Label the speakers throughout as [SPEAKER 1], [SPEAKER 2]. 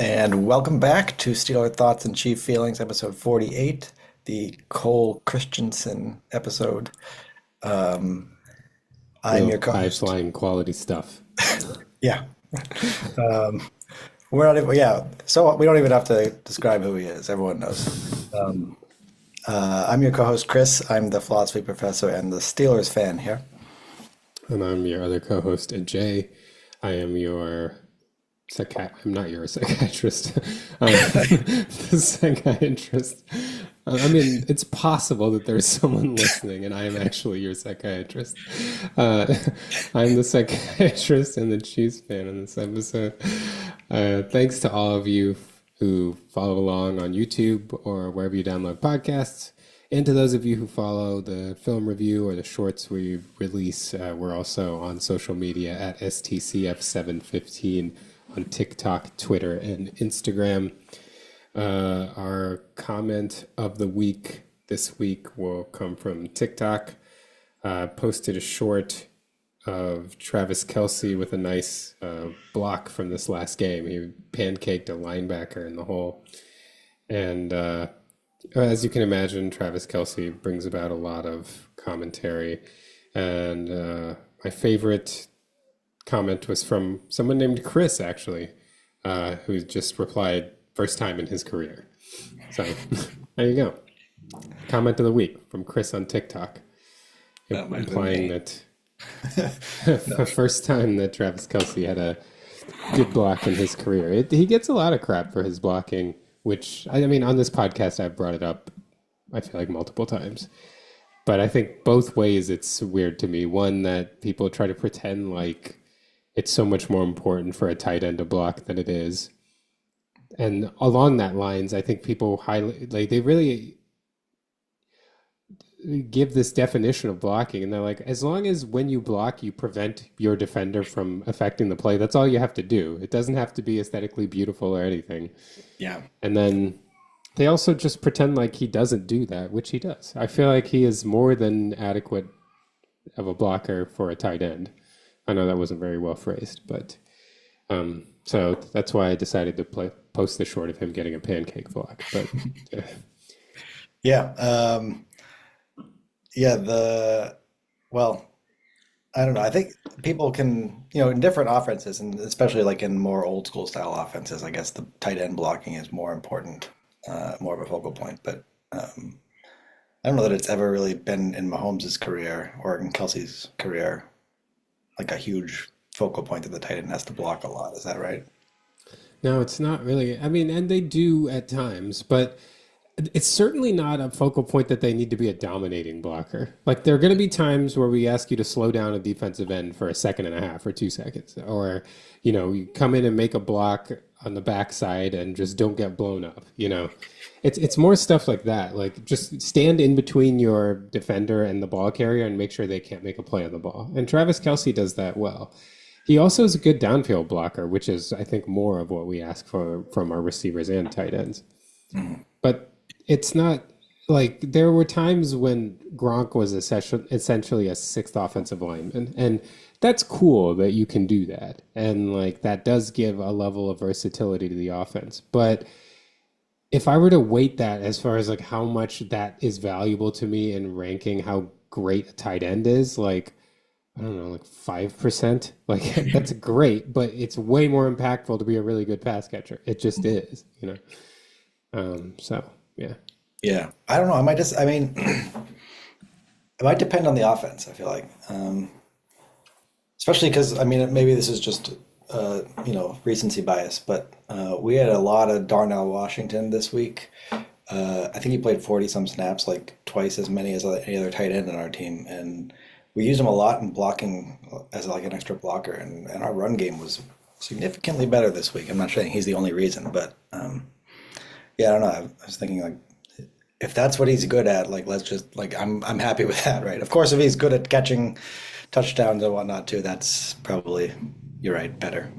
[SPEAKER 1] And welcome back to Steeler Thoughts and Chief Feelings, episode 48, the Cole Christensen episode. I'm
[SPEAKER 2] Real
[SPEAKER 1] your
[SPEAKER 2] high
[SPEAKER 1] co-host.
[SPEAKER 2] flying quality stuff.
[SPEAKER 1] Yeah, we're not even, yeah, so we don't even have to describe who he is. Everyone knows. I'm your co-host, Chris. I'm the philosophy professor and the Steelers fan here.
[SPEAKER 2] And I'm your other co-host, Ajay. I am your I'm not your psychiatrist. I'm the psychiatrist. I mean, it's possible that there's someone listening and I am actually your psychiatrist. Uh, I'm the psychiatrist and the Chiefs fan in this episode. Thanks to all of you who follow along on YouTube or wherever you download podcasts. And to those of you who follow the film review or the shorts we release, we're also on social media at STCF715 on TikTok, Twitter, and Instagram. Our comment of the week this week will come from TikTok. Posted a short of Travis Kelce with a nice block from this last game. He pancaked a linebacker in the hole. And as you can imagine, Travis Kelce brings about a lot of commentary. And my favorite comment was from someone named Chris, actually, who just replied, first time in his career. So there you go. Comment of the week from Chris on TikTok,
[SPEAKER 1] That might have been
[SPEAKER 2] implying
[SPEAKER 1] me.
[SPEAKER 2] that the first time that Travis Kelce had a good block in his career. He gets a lot of crap for his blocking, which, I mean, on this podcast, I've brought it up, I feel like, multiple times. But I think both ways it's weird to me. One, that people try to pretend like it's so much more important for a tight end to block than it is. And along that lines, I think people highlight, like, they really give this definition of blocking, and they're like, as long as when you block, you prevent your defender from affecting the play, that's all you have to do. It doesn't have to be aesthetically beautiful or anything.
[SPEAKER 1] Yeah.
[SPEAKER 2] And then they also just pretend like he doesn't do that, which he does. I feel like he is more than adequate of a blocker for a tight end. I know that wasn't very well phrased, but so that's why I decided to post the short of him getting a pancake block. But
[SPEAKER 1] Yeah. Yeah. Well, I don't know. I think people can, in different offenses, and especially like in more old school style offenses, I guess the tight end blocking is more important, more of a focal point. But I don't know that it's ever really been in Mahomes' career or in Kelsey's career like a huge focal point that the tight end has to block a lot. Is that right?
[SPEAKER 2] no, it's not really. I mean, and they do at times, but it's certainly not a focal point that they need to be a dominating blocker. Like, there are going to be times where we ask you to slow down a defensive end for a second and a half or 2 seconds, or you come in and make a block on the backside and just don't get blown up. It's more stuff like that. Like, just stand in between your defender and the ball carrier and make sure they can't make a play on the ball. And Travis Kelce does that well. He also is a good downfield blocker, which is, I think, more of what we ask for from our receivers and tight ends. But it's not like there were times when Gronk was essentially a sixth offensive lineman. And that's cool that you can do that. And like that does give a level of versatility to the offense. But if I were to weight that as far as like how much that is valuable to me in ranking how great a tight end is, like, I don't know, like 5%. Like that's great, but it's way more impactful to be a really good pass catcher. It just is. So yeah.
[SPEAKER 1] Yeah. I don't know. I mean, it might depend on the offense, I feel like. Especially because, I mean, maybe this is just, recency bias, but we had a lot of Darnell Washington this week. I think he played 40 some snaps, like twice as many as any other tight end on our team. And we used him a lot in blocking as like an extra blocker. And our run game was significantly better this week. I'm not saying he's the only reason, but yeah, I don't know. I was thinking like, if that's what he's good at, like let's just like I'm happy with that, right? Of course, if he's good at catching touchdowns and whatnot too, that's probably, you're right, better.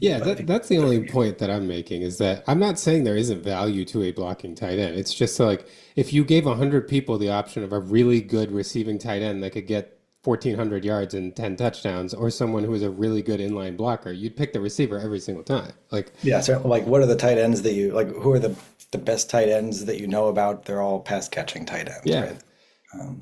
[SPEAKER 2] Yeah,
[SPEAKER 1] But I think
[SPEAKER 2] that's the only point that I'm making is that I'm not saying there isn't value to a blocking tight end. It's just like if you gave 100 people the option of a really good receiving tight end that could get 1,400 yards and 10 touchdowns, or someone who is a really good inline blocker, you'd pick the receiver every single time. Like,
[SPEAKER 1] Yeah, so like what are the tight ends that you like who are the best tight ends that you know about? They're all pass catching tight ends,
[SPEAKER 2] yeah.
[SPEAKER 1] right?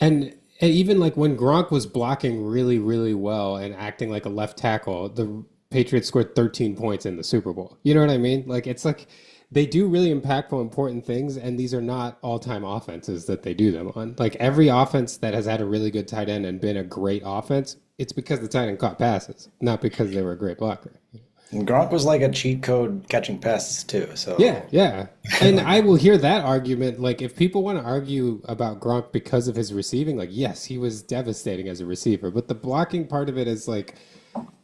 [SPEAKER 2] And even like when Gronk was blocking really, really well and acting like a left tackle, the Patriots scored 13 points in the Super Bowl. You know what I mean? Like it's like they do really impactful, important things, and these are not all-time offenses that they do them on. Like every offense that has had a really good tight end and been a great offense, it's because the tight end caught passes, not because they were a great blocker.
[SPEAKER 1] And Gronk was like a cheat code catching passes too.
[SPEAKER 2] Yeah,
[SPEAKER 1] So
[SPEAKER 2] yeah. And I will hear that argument. Like, if people want to argue about Gronk because of his receiving, like, yes, he was devastating as a receiver. But the blocking part of it is like,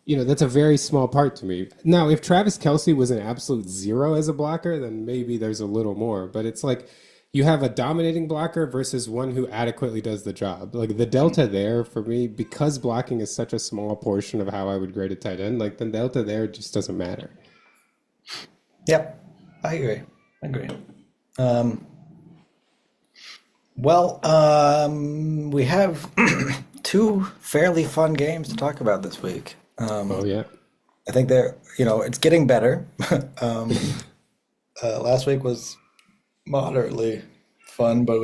[SPEAKER 2] that's a very small part to me. Now, if Travis Kelce was an absolute zero as a blocker, then maybe there's a little more. But it's like you have a dominating blocker versus one who adequately does the job. Like the delta there for me, because blocking is such a small portion of how I would grade a tight end, like the delta there just doesn't matter.
[SPEAKER 1] yep, I agree. I agree. Um, we have two fairly fun games to talk about this week.
[SPEAKER 2] Oh, yeah.
[SPEAKER 1] I think it's getting better. Um, Last week was moderately fun, but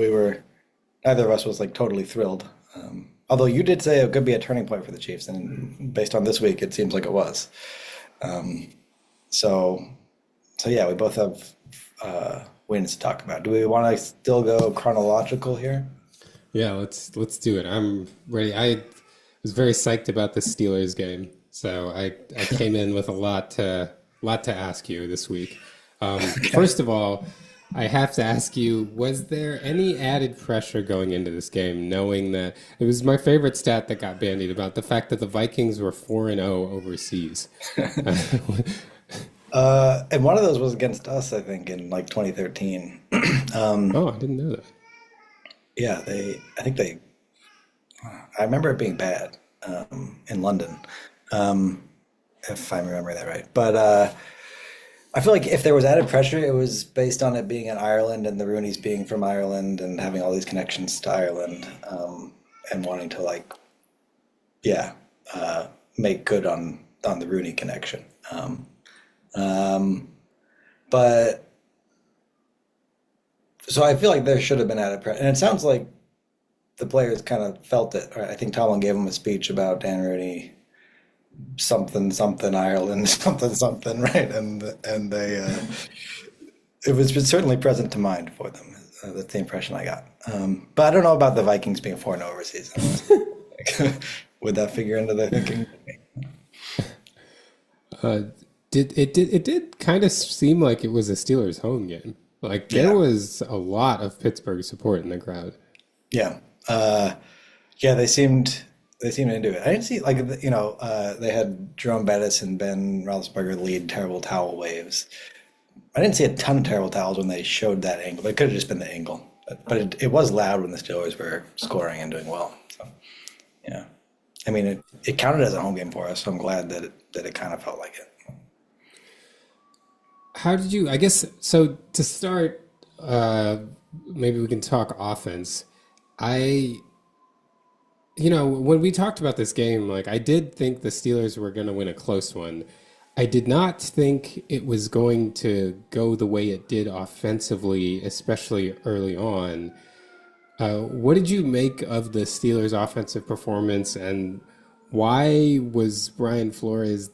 [SPEAKER 1] neither of us was like totally thrilled. Although you did say it could be a turning point for the Chiefs, and based on this week, it seems like it was. So, so yeah, we both have wins to talk about. Do we want to still go chronological here?
[SPEAKER 2] Yeah, let's do it. I'm ready. I was very psyched about the Steelers game, so I came in with a lot to ask you this week. First of all, I have to ask you: was there any added pressure going into this game, knowing that it was my favorite stat that got bandied about the fact that the Vikings were 4-0 overseas?
[SPEAKER 1] And one of those was against us, I think, in like 2013.
[SPEAKER 2] Oh, I didn't know that.
[SPEAKER 1] Yeah, I think I remember it being bad in London, if I remember that right. But I feel like if there was added pressure, it was based on it being in Ireland and the Rooneys being from Ireland and having all these connections to Ireland, and wanting to yeah, make good on the Rooney connection. Um, but so I feel like there should have been added pressure, and it sounds like the players kind of felt it. Right? I think Tomlin gave him a speech about Dan Rooney, something something Ireland, something something, right? And they it was certainly present to mind for them. That's the impression I got. But I don't know about the Vikings being 4-0 overseas. Would that figure into the thinking?
[SPEAKER 2] Uh, it did kind of seem like it was a Steelers home game. Like there
[SPEAKER 1] Yeah,
[SPEAKER 2] was a lot of Pittsburgh support in the crowd.
[SPEAKER 1] yeah, yeah. They seemed into it. I didn't see they had Jerome Bettis and Ben Roethlisberger lead terrible towel waves. I didn't see a ton of terrible towels when they showed that angle. It could have just been the angle, but it was loud when the Steelers were scoring and doing well. So yeah, I mean it counted as a home game for us. So I'm glad that it kind of felt like it.
[SPEAKER 2] How did you, I guess, so to start, maybe we can talk offense. I, when we talked about this game, like I did think the Steelers were going to win a close one. I did not think it was going to go the way it did offensively, especially early on. What did you make of the Steelers' offensive performance, and why was Brian Flores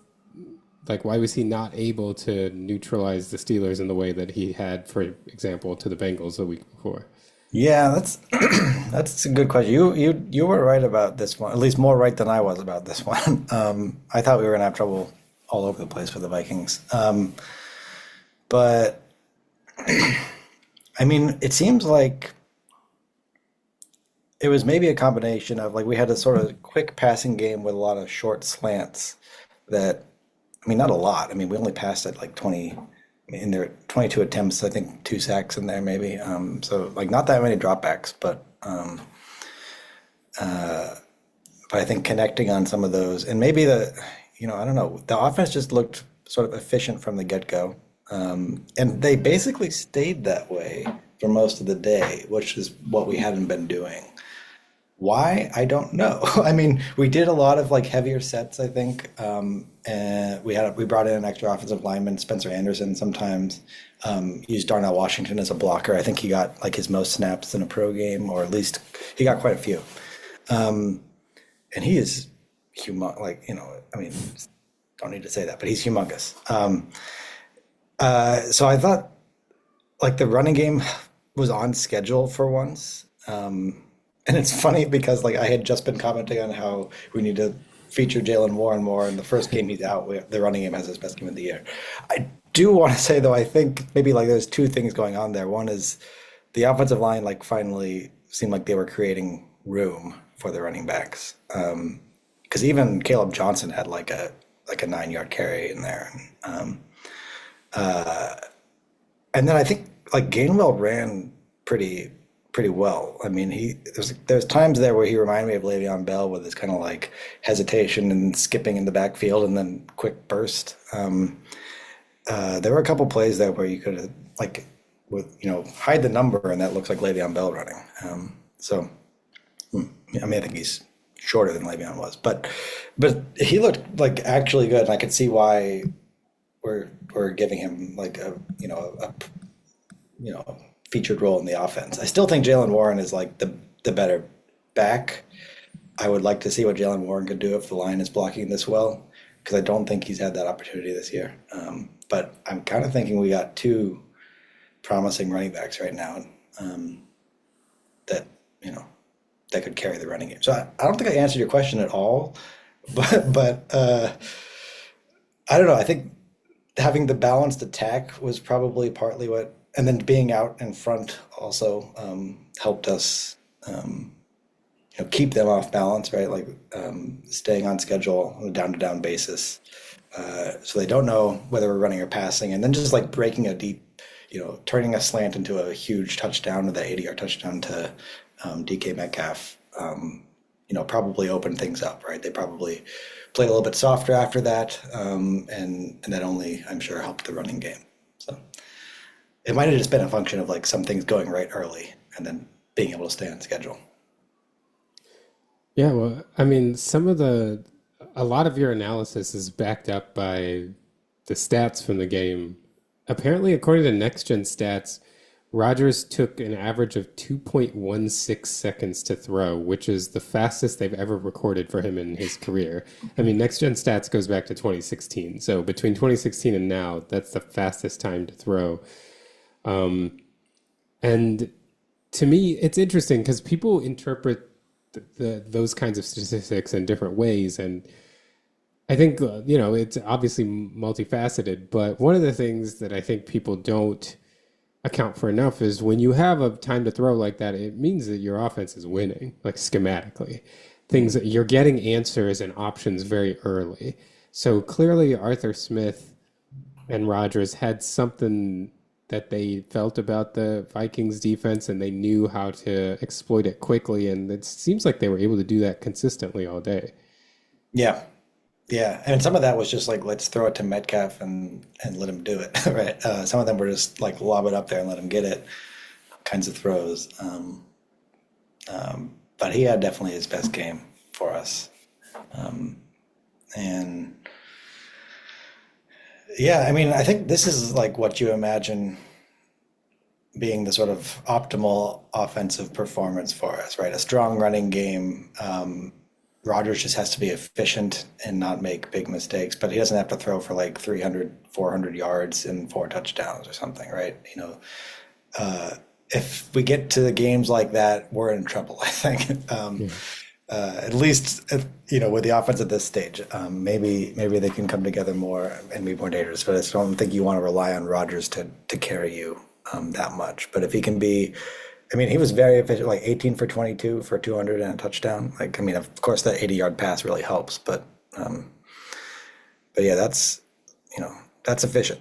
[SPEAKER 2] like? Why was he not able to neutralize the Steelers in the way that he had, for example, to the Bengals the week before?
[SPEAKER 1] Yeah, that's that's a good question. You were right about this one, at least more right than I was about this one. I thought we were gonna have trouble all over the place with the Vikings. But I mean, it seems like it was maybe a combination of like we had a sort of quick passing game with a lot of short slants that I mean not a lot. I mean we only passed at like 20 in there 22 attempts, I think 2 sacks in there maybe. So like not that many dropbacks, but I think connecting on some of those and maybe I don't know, the offense just looked sort of efficient from the get-go. And they basically stayed that way for most of the day, which is what we hadn't been doing. Why? I don't know. I mean, we did a lot of like heavier sets, I think. And we brought in an extra offensive lineman, Spencer Anderson, sometimes. Used Darnell Washington as a blocker. I think he got like his most snaps in a pro game, or at least he got quite a few. And he is like, I mean, don't need to say that, but he's humongous. So I thought like the running game was on schedule for once. And it's funny because like I had just been commenting on how we need to feature Jalen Warren more. In the first game he's out, the running game has his best game of the year. I do want to say though, I think maybe like there's two things going on there. One is the offensive line like finally seemed like they were creating room for the running backs. Because even Caleb Johnson had like a 9 yard carry in there. And then I think like Gainwell ran pretty well. I mean, there's times there where he reminded me of Le'Veon Bell with his kind of like hesitation and skipping in the backfield and then quick burst. There were a couple plays there where you could have like with hide the number and that looks like Le'Veon Bell running. So I mean, I think he's shorter than Le'Veon was, but he looked like actually good, and I could see why we're giving him like a featured role in the offense. I still think Jalen Warren is like the better back. I would like to see what Jalen Warren could do if the line is blocking this well, because I don't think he's had that opportunity this year. But I'm kind of thinking we got two promising running backs right now that that could carry the running game. So I don't think I answered your question at all, but I don't know. I think having the balanced attack was probably partly what, and then being out in front also helped us, keep them off balance, right? Like staying on schedule on a down-to-down basis, so they don't know whether we're running or passing, and then just like breaking a deep, turning a slant into a huge touchdown, to the 80-yard touchdown to DK Metcalf. Probably opened things up, right? They probably played a little bit softer after that, and that only, I'm sure, helped the running game. So it might have just been a function of like some things going right early and then being able to stay on schedule.
[SPEAKER 2] Yeah, well, I mean, a lot of your analysis is backed up by the stats from the game. Apparently, according to Next Gen Stats, Rodgers took an average of 2.16 seconds to throw, which is the fastest they've ever recorded for him in his career. I mean, Next Gen Stats goes back to 2016. So between 2016 and now, that's the fastest time to throw. And to me, it's interesting because people interpret those kinds of statistics in different ways. And I think, it's obviously multifaceted. But one of the things that I think people don't account for enough is when you have a time to throw like that, it means that your offense is winning, like schematically. Things that you're getting answers and options very early. So clearly Arthur Smith and Rodgers had something that they felt about the Vikings defense and they knew how to exploit it quickly. And it seems like they were able to do that consistently all day.
[SPEAKER 1] Yeah, yeah, and some of that was just like let's throw it to Metcalf and let him do it, right? Some of them were just like lob it up there and let him get it, kinds of throws. But he had definitely his best game for us, and yeah, I mean, I think this is like what you imagine being the sort of optimal offensive performance for us, right? A strong running game. Rodgers just has to be efficient and not make big mistakes, but he doesn't have to throw for like 300, 400 yards and four touchdowns or something, right? If we get to the games like that, we're in trouble, I think.
[SPEAKER 2] Yeah.
[SPEAKER 1] At least, with the offense at this stage, maybe they can come together more and be more dangerous. But I just don't think you want to rely on Rodgers to carry you that much. But if he can be, I mean, he was very efficient, like 18 for 22 for 200 and a touchdown. Like, I mean, of course, that 80-yard pass really helps. But yeah, that's efficient.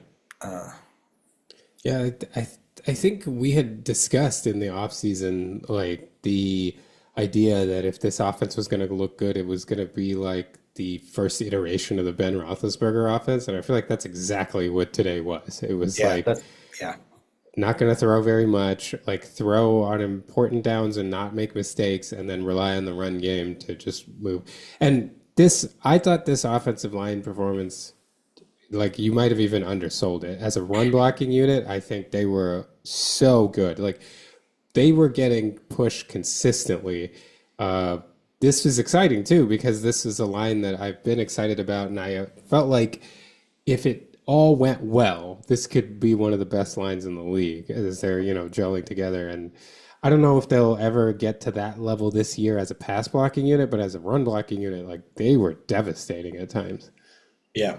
[SPEAKER 2] Yeah, I think we had discussed in the offseason like the idea that if this offense was going to look good, it was going to be like the first iteration of the Ben Roethlisberger offense, and I feel like that's exactly what today was. It was
[SPEAKER 1] Yeah,
[SPEAKER 2] like
[SPEAKER 1] yeah,
[SPEAKER 2] not going to throw very much, like throw on important downs and not make mistakes, and then rely on the run game to just move. And I thought this offensive line performance, like you might have even undersold it. As a run blocking unit, I think they were so good. Like they were getting pushed consistently. Uh, this was exciting too because this is a line that I've been excited about, and I felt like if it all went well, this could be one of the best lines in the league as they're, gelling together. And I don't know if they'll ever get to that level this year as a pass blocking unit, but as a run blocking unit, like they were devastating at times.
[SPEAKER 1] Yeah.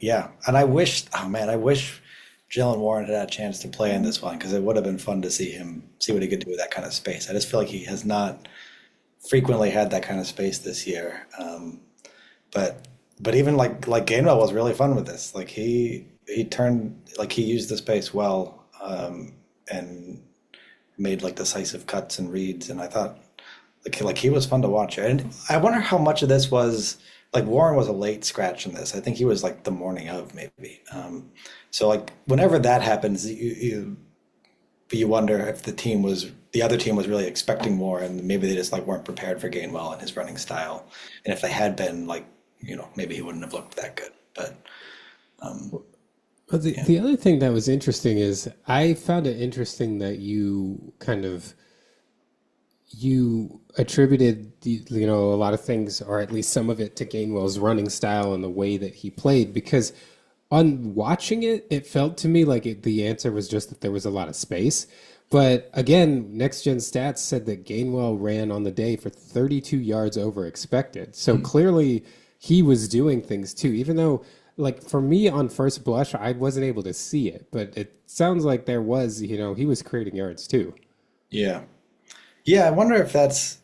[SPEAKER 1] Yeah. And I wish, oh man, I wish Jalen Warren had a chance to play in this one because it would have been fun to see what he could do with that kind of space. I just feel like he has not frequently had that kind of space this year. But even like Gainwell was really fun with this. Like he turned like he used the space well, and made like decisive cuts and reads. And I thought like he was fun to watch. And I wonder how much of this was like Warren was a late scratch in this. I think he was like the morning of maybe. So like whenever that happens, you wonder if the other team was really expecting more, and maybe they just like weren't prepared for Gainwell and his running style. And if they had been, like, maybe he wouldn't have looked that good. But
[SPEAKER 2] But
[SPEAKER 1] yeah,
[SPEAKER 2] the other thing that was interesting is I found it interesting that you kind of you attributed a lot of things, or at least some of it, to Gainwell's running style and the way that he played. Because on watching it, it felt to me like the answer was just that there was a lot of space. But again, Next Gen Stats said that Gainwell ran on the day for 32 yards over expected. So clearly he was doing things too, even though, like, for me on first blush, I wasn't able to see it. But it sounds like there was, he was creating yards too.
[SPEAKER 1] yeah, yeah. I wonder if that's.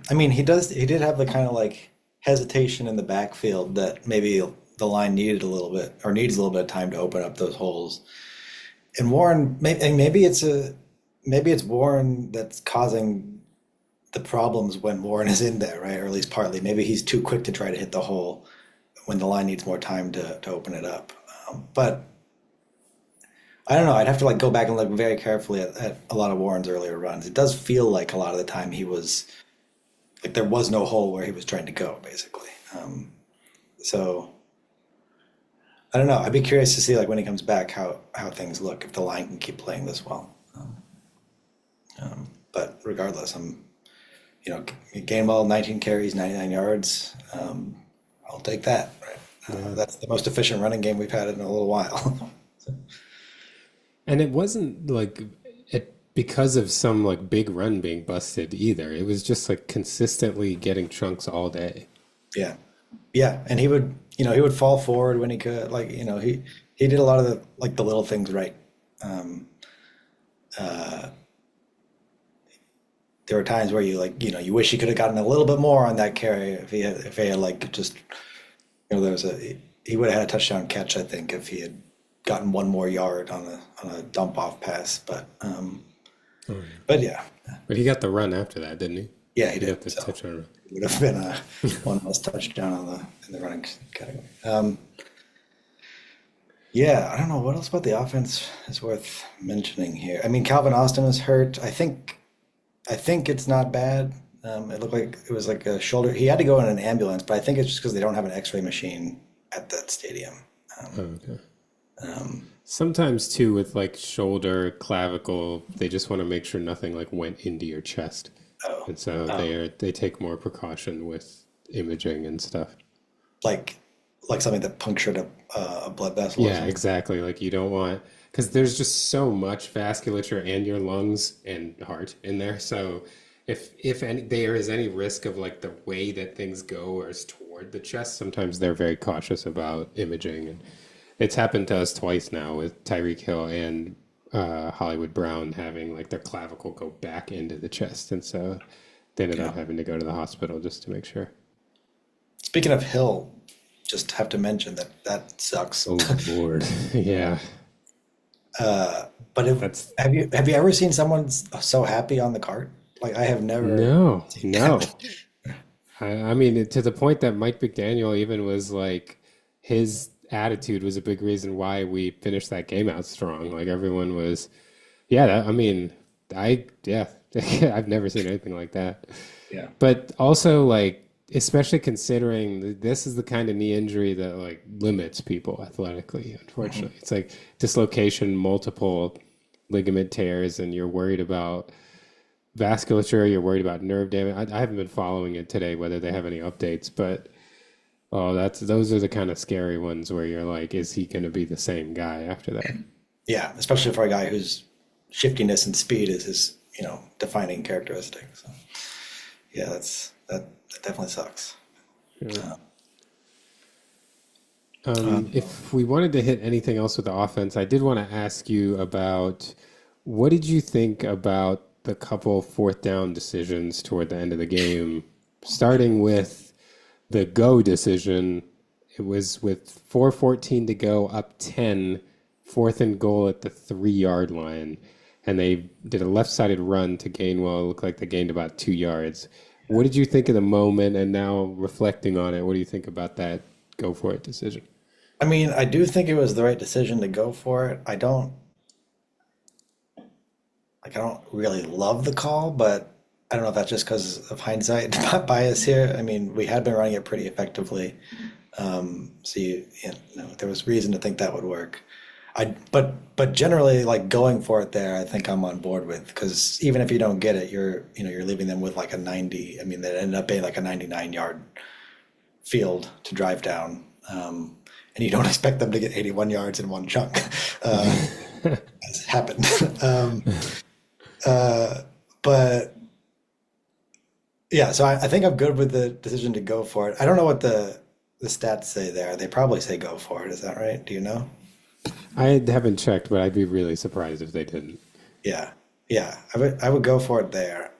[SPEAKER 1] I mean, he did have the kind of like hesitation in the backfield that maybe the line needed a little bit, or needs a little bit of time to open up those holes. And Warren, maybe it's Warren that's causing the problems when Warren is in there, right? Or at least partly. Maybe he's too quick to try to hit the hole when the line needs more time to open it up. But I don't know. I'd have to like go back and look very carefully at a lot of Warren's earlier runs. It does feel like a lot of the time he was like there was no hole where he was trying to go, basically. So I don't know. I'd be curious to see like when he comes back how things look if the line can keep playing this well. But regardless, Gainwell 19 carries, 99 yards. I'll take that. Right.
[SPEAKER 2] Yeah.
[SPEAKER 1] That's the most efficient running game we've had in a little while.
[SPEAKER 2] And it wasn't like it because of some like big run being busted either. It was just like consistently getting chunks all day.
[SPEAKER 1] Yeah, yeah, and he would fall forward when he could. Like, he did a lot of the little things right. Um, uh, there were times where you wish he could have gotten a little bit more on that carry if he had like just there was he would have had a touchdown catch, I think, if he had gotten one more yard on a dump off pass.
[SPEAKER 2] Oh, yeah.
[SPEAKER 1] But yeah,
[SPEAKER 2] But he got the run after that, didn't he?
[SPEAKER 1] yeah, he
[SPEAKER 2] He got
[SPEAKER 1] did.
[SPEAKER 2] the
[SPEAKER 1] So
[SPEAKER 2] touchdown run.
[SPEAKER 1] it would have been a one less touchdown in the running category. Yeah, I don't know what else about the offense is worth mentioning here. I mean, Calvin Austin is hurt. I think it's not bad. It looked like it was like a shoulder. He had to go in an ambulance, but I think it's just because they don't have an X-ray machine at that stadium.
[SPEAKER 2] Oh, okay.
[SPEAKER 1] Um,
[SPEAKER 2] Sometimes too with like shoulder, clavicle, they just want to make sure nothing like went into your chest.
[SPEAKER 1] oh,
[SPEAKER 2] And so
[SPEAKER 1] oh,
[SPEAKER 2] they take more precaution with imaging and stuff.
[SPEAKER 1] like something that punctured a blood vessel or
[SPEAKER 2] Yeah,
[SPEAKER 1] something.
[SPEAKER 2] exactly. Like you don't want because there's just so much vasculature and your lungs and heart in there. So if any there is any risk of like the way that things go or is toward the chest, sometimes they're very cautious about imaging. And it's happened to us twice now with Tyreek Hill and Hollywood Brown having like their clavicle go back into the chest, and so they ended
[SPEAKER 1] Yeah.
[SPEAKER 2] up having to go to the hospital just to make sure.
[SPEAKER 1] Speaking of Hill, just have to mention that sucks.
[SPEAKER 2] Oh Lord, yeah,
[SPEAKER 1] But
[SPEAKER 2] that's
[SPEAKER 1] have you ever seen someone so happy on the cart? Like I have never
[SPEAKER 2] no,
[SPEAKER 1] seen
[SPEAKER 2] no.
[SPEAKER 1] that.
[SPEAKER 2] I mean, to the point that Mike McDaniel even was like, his attitude was a big reason why we finished that game out strong. Like everyone was, yeah, I mean, yeah, I've never seen anything like that.
[SPEAKER 1] Yeah.
[SPEAKER 2] But also, like, especially considering this is the kind of knee injury that like limits people athletically,
[SPEAKER 1] Mhm.
[SPEAKER 2] unfortunately. It's like dislocation, multiple ligament tears, and you're worried about vasculature, you're worried about nerve damage. I haven't been following it today, whether they have any updates, but oh, those are the kind of scary ones where you're like, is he going to be the same guy after that?
[SPEAKER 1] Yeah, especially for a guy whose shiftiness and speed is his, defining characteristic. So yeah, that definitely sucks.
[SPEAKER 2] Yeah.
[SPEAKER 1] Uh,
[SPEAKER 2] If we wanted to hit anything else with the offense, I did want to ask you about what did you think about the couple fourth down decisions toward the end of the game, starting with the go decision. It was with 4:14 to go, up 10, fourth and goal at the 3 yard line. And they did a left sided run to gain, well, it looked like they gained about 2 yards. What did you think of the moment? And now reflecting on it, what do you think about that go for it decision?
[SPEAKER 1] I mean, I do think it was the right decision to go for it. I don't really love the call, but I don't know if that's just because of hindsight bias here. I mean, we had been running it pretty effectively, so there was reason to think that would work. But generally, like going for it there, I think I'm on board with because even if you don't get it, you're leaving them with like a 90. I mean, that ended up being like a 99-yard field to drive down, and you don't expect them to get 81 yards in one chunk, as happened. But yeah, so I think I'm good with the decision to go for it. I don't know what the stats say there. They probably say go for it. Is that right? Do you know?
[SPEAKER 2] I haven't checked, but I'd be really surprised if they didn't.
[SPEAKER 1] Yeah, yeah. I would go for it there.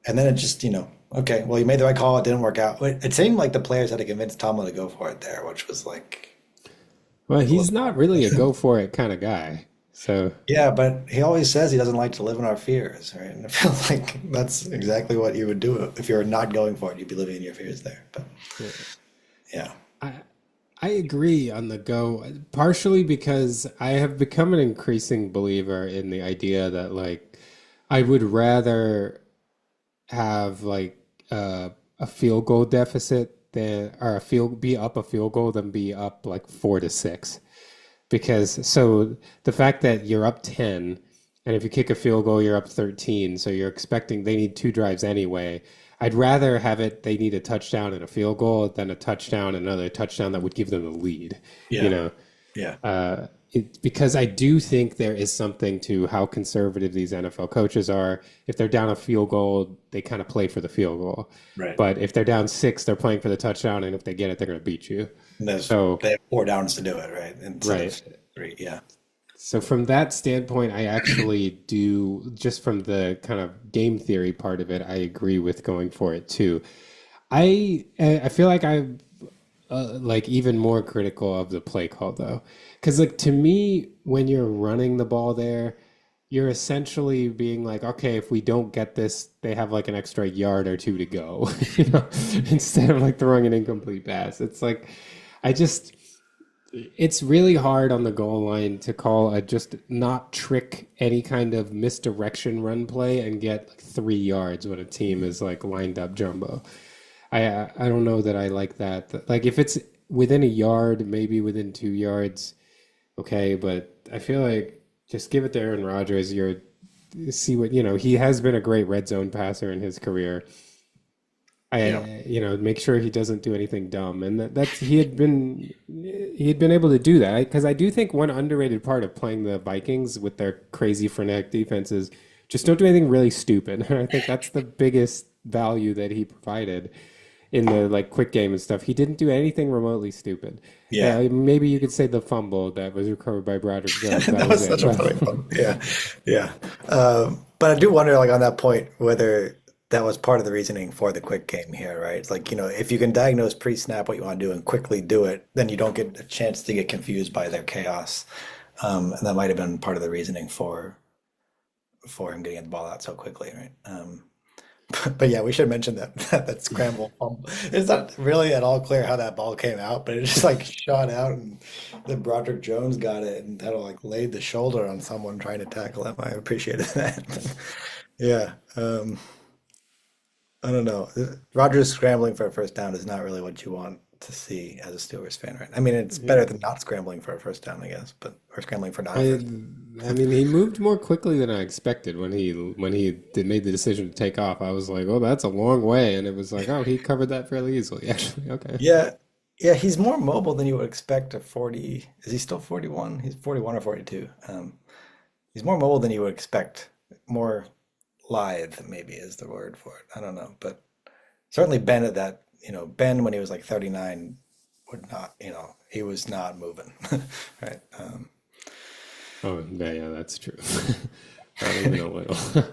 [SPEAKER 1] And then it just, okay, well, you made the right call. It didn't work out. It seemed like the players had to convince Tomlin to go for it there, which was like
[SPEAKER 2] Well,
[SPEAKER 1] a
[SPEAKER 2] he's not
[SPEAKER 1] little.
[SPEAKER 2] really a go for it kind of guy. So,
[SPEAKER 1] Yeah, but he always says he doesn't like to live in our fears, right? And I feel like that's exactly what you would do if you're not going for it. You'd be living in your fears there. But
[SPEAKER 2] yeah.
[SPEAKER 1] yeah,
[SPEAKER 2] I I agree on the go, partially because I have become an increasing believer in the idea that like I would rather have like a field goal deficit than or a field be up a field goal than be up like 4-6. Because so the fact that you're up 10 and if you kick a field goal you're up 13, so you're expecting they need two drives anyway. I'd rather have it they need a touchdown and a field goal than a touchdown and another touchdown that would give them the lead, you
[SPEAKER 1] yeah,
[SPEAKER 2] know.
[SPEAKER 1] yeah,
[SPEAKER 2] Because I do think there is something to how conservative these NFL coaches are. If they're down a field goal, they kind of play for the field goal.
[SPEAKER 1] right.
[SPEAKER 2] But if they're down six, they're playing for the touchdown, and if they get it, they're going to beat you.
[SPEAKER 1] And
[SPEAKER 2] So,
[SPEAKER 1] they have 4 downs to do it, right? Instead of
[SPEAKER 2] right.
[SPEAKER 1] three. Yeah,
[SPEAKER 2] So from that standpoint, I actually do, just from the kind of game theory part of it, I agree with going for it too. I feel like I'm like even more critical of the play call though, because like to me, when you're running the ball there, you're essentially being like, okay, if we don't get this, they have like an extra yard or two to go, you know, instead of like throwing an incomplete pass. It's like I just it's really hard on the goal line to call a just not trick any kind of misdirection run play and get like 3 yards when a team is like lined up jumbo. I don't know that I like that. Like if it's within a yard, maybe within 2 yards, okay. But I feel like just give it to Aaron Rodgers. You're see what you know. He has been a great red zone passer in his career.
[SPEAKER 1] yeah,
[SPEAKER 2] Make sure he doesn't do anything dumb, and that's he had been able to do that because I do think one underrated part of playing the Vikings with their crazy frenetic defense is just don't do anything really stupid. I think that's the biggest value that he provided in the like quick game and stuff. He didn't do anything remotely stupid.
[SPEAKER 1] yeah.
[SPEAKER 2] Maybe you could say the fumble that was recovered by Broderick Jones. That
[SPEAKER 1] That
[SPEAKER 2] was
[SPEAKER 1] was
[SPEAKER 2] it.
[SPEAKER 1] such a funny one. Yeah, yeah. But I do wonder, like on that point, whether that was part of the reasoning for the quick game here, right? It's like, if you can diagnose pre-snap what you want to do and quickly do it, then you don't get a chance to get confused by their chaos. And that might have been part of the reasoning for him getting the ball out so quickly, right? But yeah, we should mention that scramble fumble. It's not really at all clear how that ball came out, but it just like shot out, and then Broderick Jones got it and kind of like laid the shoulder on someone trying to tackle him. I appreciated that. Yeah, I don't know. Rodgers scrambling for a first down is not really what you want to see as a Steelers fan, right? I mean, it's better than not scrambling for a first down, I guess, but or scrambling for not a
[SPEAKER 2] I
[SPEAKER 1] first.
[SPEAKER 2] I mean, he moved more quickly than I expected when he made the decision to take off. I was like, oh, that's a long way, and it was like, oh, he covered that fairly easily, actually. Okay.
[SPEAKER 1] Yeah, yeah, he's more mobile than you would expect at 40. Is he still 41? He's 41 or 42. He's more mobile than you would expect. More lithe, maybe is the word for it. I don't know, but certainly Ben at that, Ben when he was like 39 would not, he was not moving, right?
[SPEAKER 2] Oh, yeah, yeah, that's true. Not even a little.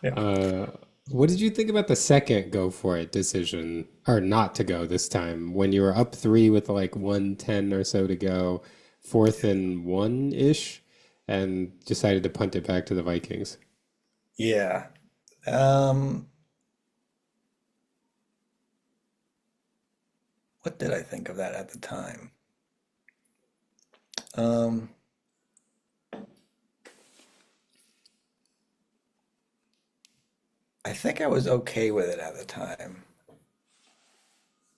[SPEAKER 1] Yeah.
[SPEAKER 2] Uh, what did you think about the second go for it decision, or not to go this time, when you were up three with like 110 or so to go, fourth and one ish, and decided to punt it back to the Vikings?
[SPEAKER 1] Yeah. Um, what did I think of that at the time? Um, I think I was okay with it at the time,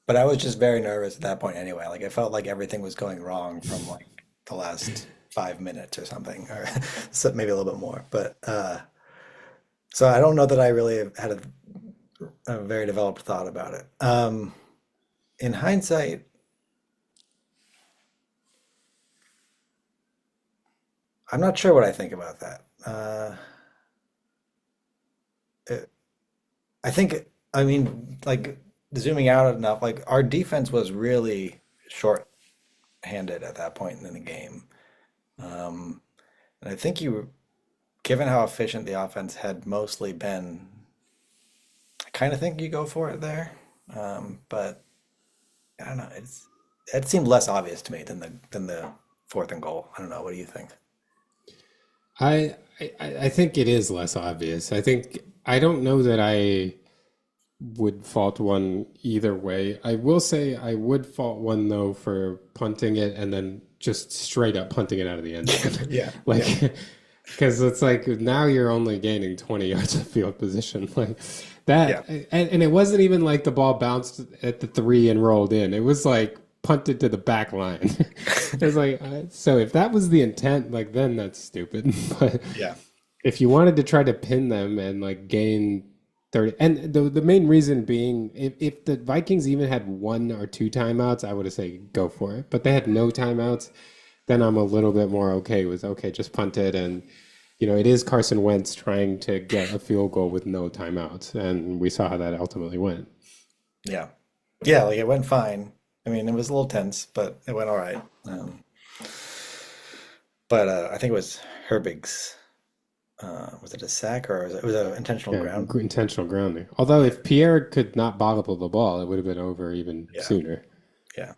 [SPEAKER 1] but I was just very nervous at that point anyway. Like I felt like everything was going wrong from like the last 5 minutes or something, or so maybe a little bit more. But so I don't know that I really have had a very developed thought about it. In hindsight, I'm not sure what I think about that. It, I think, I mean, like zooming out enough, like our defense was really short-handed at that point in the game. Um, and I think given how efficient the offense had mostly been, I kind of think you go for it there. But I don't know, it seemed less obvious to me than the fourth and goal. I don't know. What do you think?
[SPEAKER 2] I think it is less obvious. I think I don't know that I would fault one either way. I will say I would fault one though for punting it and then just straight up punting it out of the end zone.
[SPEAKER 1] Yeah,
[SPEAKER 2] Like,
[SPEAKER 1] yeah,
[SPEAKER 2] because it's like now you're only gaining 20 yards of field position. Like
[SPEAKER 1] yeah,
[SPEAKER 2] that, and it wasn't even like the ball bounced at the three and rolled in. It was like punted to the back line. It was like, so if that was the intent, like then that's stupid. But
[SPEAKER 1] yeah,
[SPEAKER 2] if you wanted to try to pin them and like gain 30, and the main reason being, if the Vikings even had one or two timeouts, I would have said go for it. But they had no timeouts, then I'm a little bit more okay with okay, just punt it. And it is Carson Wentz trying to get a field goal with no timeouts, and we saw how that ultimately went.
[SPEAKER 1] yeah, yeah. Like it went fine. I mean, it was a little tense, but it went all right. But I think it was Herbig's. Was it a sack or was it an intentional
[SPEAKER 2] Yeah,
[SPEAKER 1] ground?
[SPEAKER 2] intentional grounding. Although if Pierre could not bobble the ball, it would have been over even
[SPEAKER 1] Yeah,
[SPEAKER 2] sooner.
[SPEAKER 1] yeah,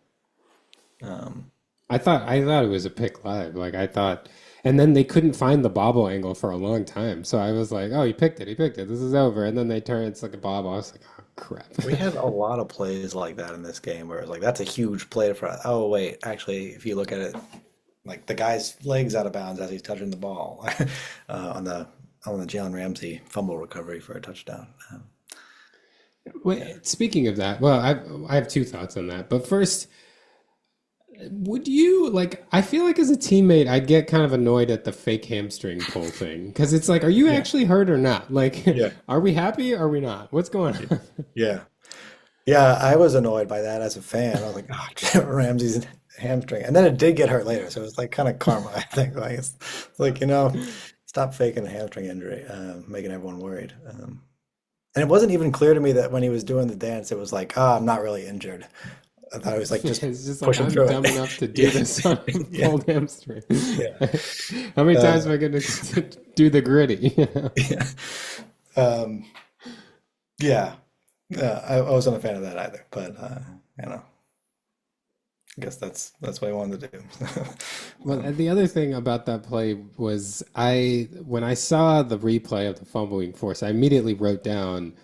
[SPEAKER 1] um,
[SPEAKER 2] I thought it was a pick live. Like I thought, and then they couldn't find the bobble angle for a long time. So I was like, oh, he picked it. He picked it. This is over. And then they turn. It's like a bobble. I was like, oh crap.
[SPEAKER 1] we had a lot of plays like that in this game where it was like that's a huge play for us. Oh wait, actually, if you look at it, like the guy's legs out of bounds as he's touching the ball on the Jalen Ramsey fumble recovery for a touchdown. Yeah,
[SPEAKER 2] Wait, speaking of that, well, I have two thoughts on that. But first, would you like? I feel like as a teammate, I'd get kind of annoyed at the fake hamstring pull thing because it's like, are you
[SPEAKER 1] yeah,
[SPEAKER 2] actually hurt or not? Like,
[SPEAKER 1] yeah,
[SPEAKER 2] are we happy? Or are we not? What's going on?
[SPEAKER 1] yeah. Yeah, I was annoyed by that as a fan. I was like, oh, Ramsey's hamstring. And then it did get hurt later. So it was like kind of karma, I think. Like, it's like, stop faking a hamstring injury, making everyone worried. And it wasn't even clear to me that when he was doing the dance, it was like, I'm not really injured. I thought he was like just
[SPEAKER 2] It's just like
[SPEAKER 1] pushing
[SPEAKER 2] I'm
[SPEAKER 1] through
[SPEAKER 2] dumb
[SPEAKER 1] it.
[SPEAKER 2] enough to do
[SPEAKER 1] Yeah,
[SPEAKER 2] this on a
[SPEAKER 1] yeah,
[SPEAKER 2] pulled hamstring.
[SPEAKER 1] yeah.
[SPEAKER 2] How many times
[SPEAKER 1] Uh,
[SPEAKER 2] am I going to do the gritty?
[SPEAKER 1] yeah. Um, yeah. I wasn't a fan of that either, but you know, I guess that's what I wanted to do.
[SPEAKER 2] Well, and
[SPEAKER 1] Um,
[SPEAKER 2] the other thing about that play was when I saw the replay of the fumbling force, I immediately wrote down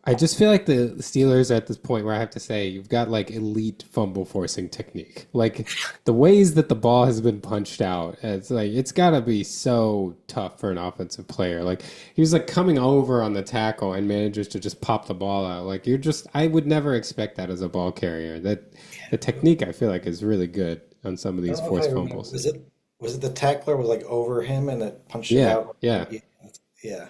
[SPEAKER 2] I just feel like the Steelers are at this point where I have to say you've got like elite fumble forcing technique. Like the ways that the ball has been punched out, it's like it's gotta be so tough for an offensive player. Like he was like coming over on the tackle and manages to just pop the ball out. Like you're just I would never expect that as a ball carrier. That the technique I feel like is really good on some of
[SPEAKER 1] I
[SPEAKER 2] these
[SPEAKER 1] don't know if I
[SPEAKER 2] forced
[SPEAKER 1] remember.
[SPEAKER 2] fumbles.
[SPEAKER 1] Was it the tackler was like over him and it punched it
[SPEAKER 2] Yeah,
[SPEAKER 1] out?
[SPEAKER 2] yeah.
[SPEAKER 1] Yeah, yeah,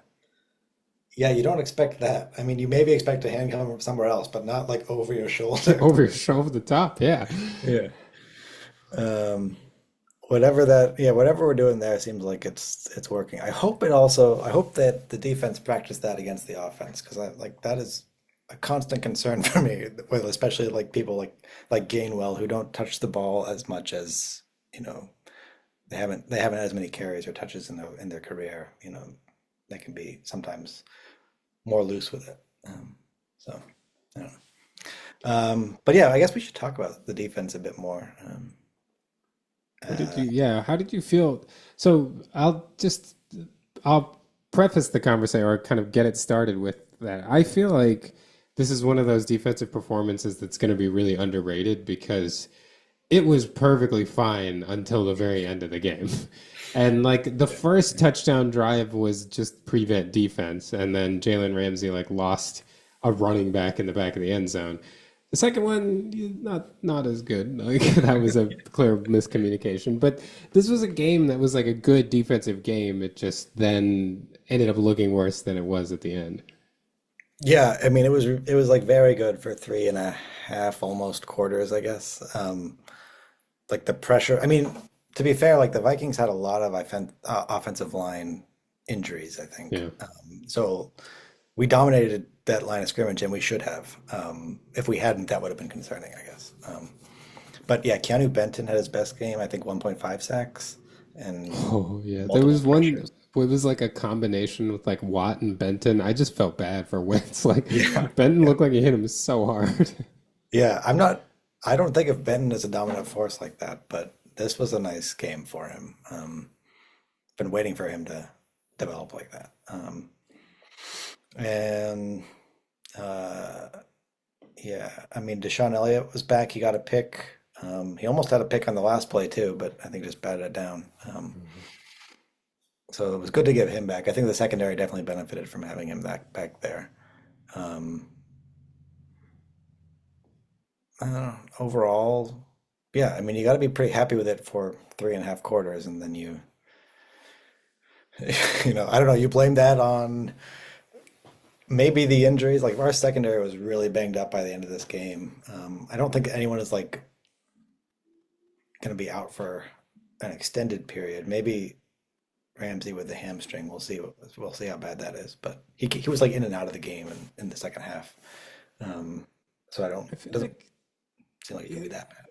[SPEAKER 1] yeah. You don't expect that. I mean, you maybe expect a hand coming from somewhere else, but not like over your shoulder.
[SPEAKER 2] Over your shoulder, over the top, yeah.
[SPEAKER 1] Yeah. Um, whatever that, yeah, whatever we're doing there seems like it's working. I hope that the defense practiced that against the offense because I like that is a constant concern for me with especially like people like Gainwell who don't touch the ball as much as, you know, they haven't as many carries or touches in their career, you know, they can be sometimes more loose with it. So I don't know. But yeah, I guess we should talk about the defense a bit more.
[SPEAKER 2] What did
[SPEAKER 1] Uh,
[SPEAKER 2] you, yeah, how did you feel? So I'll preface the conversation or kind of get it started with that. I feel like this is one of those defensive performances that's going to be really underrated because it was perfectly fine until the very end of the game. And like the first touchdown drive was just prevent defense, and then Jalen Ramsey like lost a running back in the back of the end zone. The second one, not as good. Like that was a clear miscommunication. But this was a game that was like a good defensive game. It just then ended up looking worse than it was at the end.
[SPEAKER 1] yeah, I mean it was like very good for three and a half almost quarters, I guess. Like the pressure. I mean, to be fair, like the Vikings had a lot of offensive line injuries, I think.
[SPEAKER 2] Yeah.
[SPEAKER 1] So we dominated that line of scrimmage, and we should have. If we hadn't, that would have been concerning, I guess. But yeah, Keanu Benton had his best game, I think 1.5 sacks and
[SPEAKER 2] Oh yeah, there
[SPEAKER 1] multiple
[SPEAKER 2] was one.
[SPEAKER 1] pressures.
[SPEAKER 2] It was like a combination with like Watt and Benton. I just felt bad for Wentz. Like
[SPEAKER 1] Yeah,
[SPEAKER 2] Benton
[SPEAKER 1] yeah,
[SPEAKER 2] looked like he hit him so hard.
[SPEAKER 1] yeah. I don't think of Benton as a dominant force like that, but this was a nice game for him. Been waiting for him to develop like that. And uh, yeah, I mean, Deshaun Elliott was back. He got a pick. He almost had a pick on the last play too, but I think just batted it down. So it was good to get him back. I think the secondary definitely benefited from having him back there. Um, Overall, yeah, I mean, you got to be pretty happy with it for three and a half quarters, and then you know, I don't know, you blame that on maybe the injuries. Like our secondary was really banged up by the end of this game. I don't think anyone is like going to be out for an extended period. Maybe Ramsey with the hamstring. We'll see how bad that is. But he was like in and out of the game in the second half. Um, so I don't.
[SPEAKER 2] I
[SPEAKER 1] It
[SPEAKER 2] feel
[SPEAKER 1] doesn't
[SPEAKER 2] like
[SPEAKER 1] seem like it could be that bad.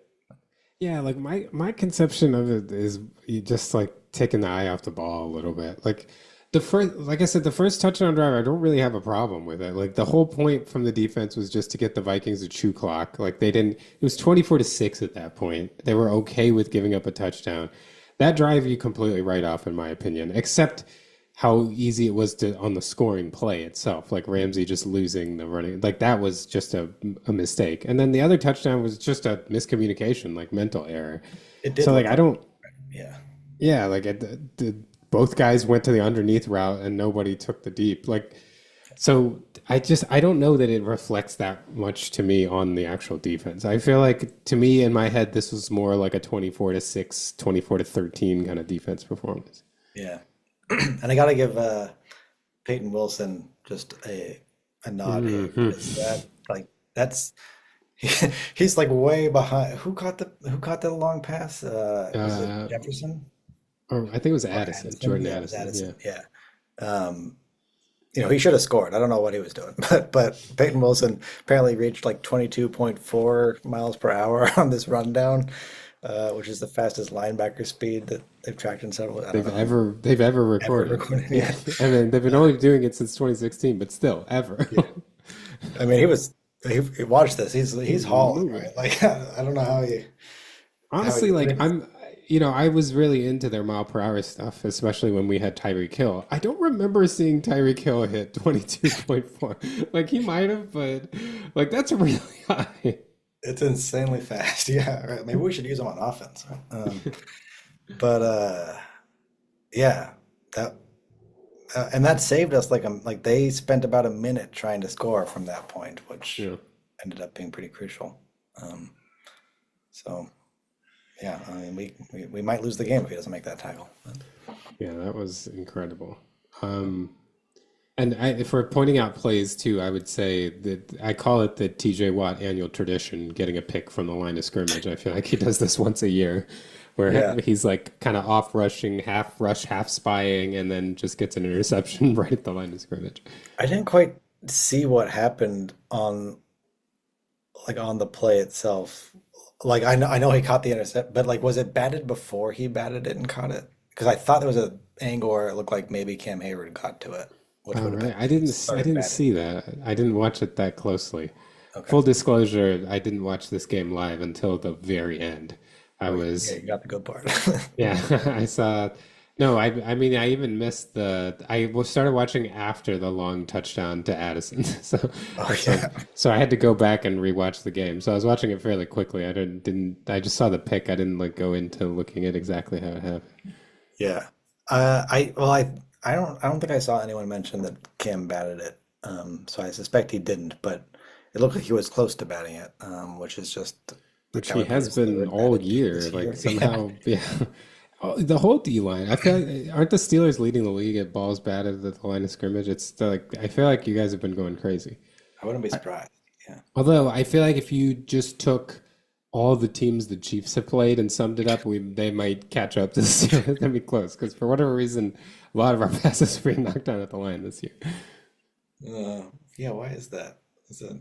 [SPEAKER 2] yeah, like my conception of it is you just like taking the eye off the ball a little bit. Like the first, like I said, the first touchdown drive, I don't really have a problem with it. Like the whole point from the defense was just to get the Vikings to chew clock. Like they didn't. It was 24-6 at that point. They were okay with giving up a touchdown. That drive you completely write off, in my opinion, except how easy it was to on the scoring play itself. Like Ramsey just losing the running, like that was just a mistake. And then the other touchdown was just a miscommunication, like mental error.
[SPEAKER 1] It did
[SPEAKER 2] So like
[SPEAKER 1] look
[SPEAKER 2] I
[SPEAKER 1] like,
[SPEAKER 2] don't,
[SPEAKER 1] yeah,
[SPEAKER 2] yeah, like both guys went to the underneath route and nobody took the deep. Like so I don't know that it reflects that much to me on the actual defense. I feel like to me in my head this was more like a 24-6, 24-13 kind of defense performance.
[SPEAKER 1] yeah. And I got to give Peyton Wilson just a nod here
[SPEAKER 2] Hmm.
[SPEAKER 1] because that's he's like way behind. Who caught that long pass? Was it
[SPEAKER 2] Uh,
[SPEAKER 1] Jefferson
[SPEAKER 2] or I think it was
[SPEAKER 1] or
[SPEAKER 2] Addison,
[SPEAKER 1] Addison?
[SPEAKER 2] Jordan
[SPEAKER 1] Yeah, it was
[SPEAKER 2] Addison. Yeah.
[SPEAKER 1] Addison. Yeah. Um, you know, he should have scored. I don't know what he was doing, but Peyton Wilson apparently reached like 22.4 miles per hour on this rundown, which is the fastest linebacker speed that they've tracked in several. I don't know how many
[SPEAKER 2] They've ever
[SPEAKER 1] ever
[SPEAKER 2] recorded.
[SPEAKER 1] recorded.
[SPEAKER 2] Yeah.
[SPEAKER 1] Yeah,
[SPEAKER 2] And then they've been only doing it since 2016, but still ever.
[SPEAKER 1] yeah. I mean, he watched this. He's
[SPEAKER 2] He's
[SPEAKER 1] hauling,
[SPEAKER 2] moving.
[SPEAKER 1] right? Like I don't know how he
[SPEAKER 2] Honestly, like
[SPEAKER 1] did it.
[SPEAKER 2] I'm I was really into their mile per hour stuff, especially when we had Tyreek Hill. I don't remember seeing Tyreek Hill hit 22.4. Like he might have, but like that's really high.
[SPEAKER 1] It's insanely fast. Yeah, right. Maybe we should use them on offense. Right? But yeah, that and that saved us like they spent about a minute trying to score from that point, which
[SPEAKER 2] Yeah.
[SPEAKER 1] ended up being pretty crucial. Um, so yeah, I mean we might lose the game if he doesn't make that tackle.
[SPEAKER 2] Yeah, that was incredible. Um, and if we're pointing out plays too, I would say that I call it the TJ Watt annual tradition, getting a pick from the line of scrimmage. I feel like he does this once a year, where
[SPEAKER 1] Yeah,
[SPEAKER 2] he's like kind of off rushing, half rush, half spying, and then just gets an interception right at the line of scrimmage.
[SPEAKER 1] I didn't quite see what happened on the play itself. Like I know he caught the intercept, but like was it batted before he batted it and caught it? Because I thought there was an angle where it looked like maybe Cam Hayward got to it, which
[SPEAKER 2] All
[SPEAKER 1] would have been
[SPEAKER 2] right,
[SPEAKER 1] when he
[SPEAKER 2] I
[SPEAKER 1] started
[SPEAKER 2] didn't
[SPEAKER 1] batting.
[SPEAKER 2] see that. I didn't watch it that closely.
[SPEAKER 1] Okay.
[SPEAKER 2] Full disclosure, I didn't watch this game live until the very end. I
[SPEAKER 1] Oh, yeah,
[SPEAKER 2] was
[SPEAKER 1] you got the good part.
[SPEAKER 2] Yeah, I saw. No, I mean, I even missed started watching after the long touchdown to Addison. So,
[SPEAKER 1] Oh
[SPEAKER 2] so,
[SPEAKER 1] yeah.
[SPEAKER 2] so I had to go back and rewatch the game. So I was watching it fairly quickly. I just saw the pick. I didn't like go into looking at exactly how it happened.
[SPEAKER 1] Yeah. I don't think I saw anyone mention that Cam batted it. So I suspect he didn't, but it looked like he was close to batting it, which is just the
[SPEAKER 2] Which
[SPEAKER 1] guy
[SPEAKER 2] he
[SPEAKER 1] with the
[SPEAKER 2] has
[SPEAKER 1] most
[SPEAKER 2] been
[SPEAKER 1] third
[SPEAKER 2] all
[SPEAKER 1] batted
[SPEAKER 2] year.
[SPEAKER 1] this
[SPEAKER 2] Like
[SPEAKER 1] year. Yeah.
[SPEAKER 2] somehow, yeah. Oh, the whole D line. I feel like aren't the Steelers leading the league at balls batted at the line of scrimmage? Like I feel like you guys have been going crazy.
[SPEAKER 1] I wouldn't be surprised. Yeah.
[SPEAKER 2] Although I feel like if you just took all the teams the Chiefs have played and summed it up, they might catch up to the Steelers. That'd be close because for whatever reason, a lot of our passes are being knocked down at the line this year.
[SPEAKER 1] Uh, yeah, why is that? Is it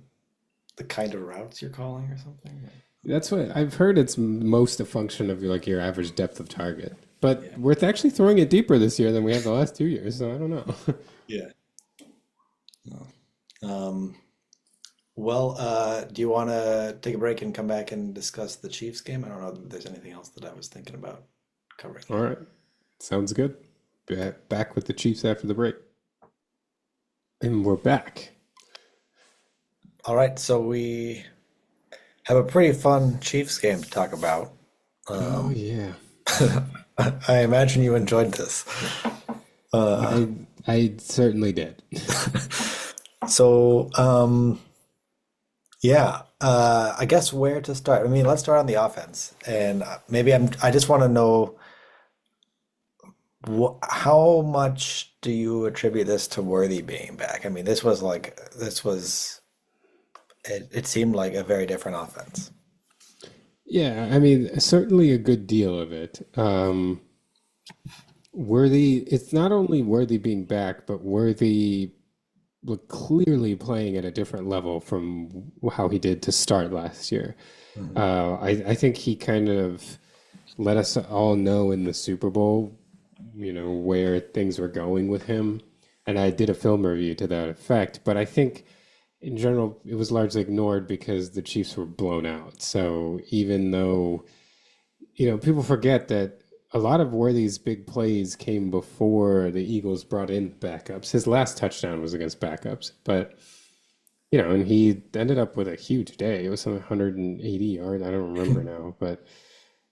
[SPEAKER 1] the kind of routes you're calling or something?
[SPEAKER 2] That's what I've heard. It's most a function of like your average depth of target. But
[SPEAKER 1] Yeah.
[SPEAKER 2] we're actually throwing it deeper this year than we have the last 2 years, so I don't know.
[SPEAKER 1] Yeah. No. Um, well, do you want to take a break and come back and discuss the Chiefs game? I don't know if there's anything else that I was thinking about covering
[SPEAKER 2] All
[SPEAKER 1] there.
[SPEAKER 2] right, sounds good. Back with the Chiefs after the break, and we're back.
[SPEAKER 1] All right, so we have a pretty fun Chiefs game to talk about.
[SPEAKER 2] Oh
[SPEAKER 1] Um,
[SPEAKER 2] yeah,
[SPEAKER 1] I imagine you enjoyed this. Uh,
[SPEAKER 2] I certainly did.
[SPEAKER 1] so, yeah, I guess where to start? I mean, let's start on the offense, and maybe I just want to know how much do you attribute this to Worthy being back? I mean, it seemed like a very different offense.
[SPEAKER 2] Yeah, I mean, certainly a good deal of it. Worthy, it's not only Worthy being back, but Worthy clearly playing at a different level from how he did to start last year.
[SPEAKER 1] Mhm.
[SPEAKER 2] I think he kind of let us all know in the Super Bowl, where things were going with him. And I did a film review to that effect, but I think in general it was largely ignored because the Chiefs were blown out. So even though people forget that a lot of Worthy's big plays came before the Eagles brought in backups. His last touchdown was against backups, but and he ended up with a huge day. It was something 180 yards. I don't remember now, but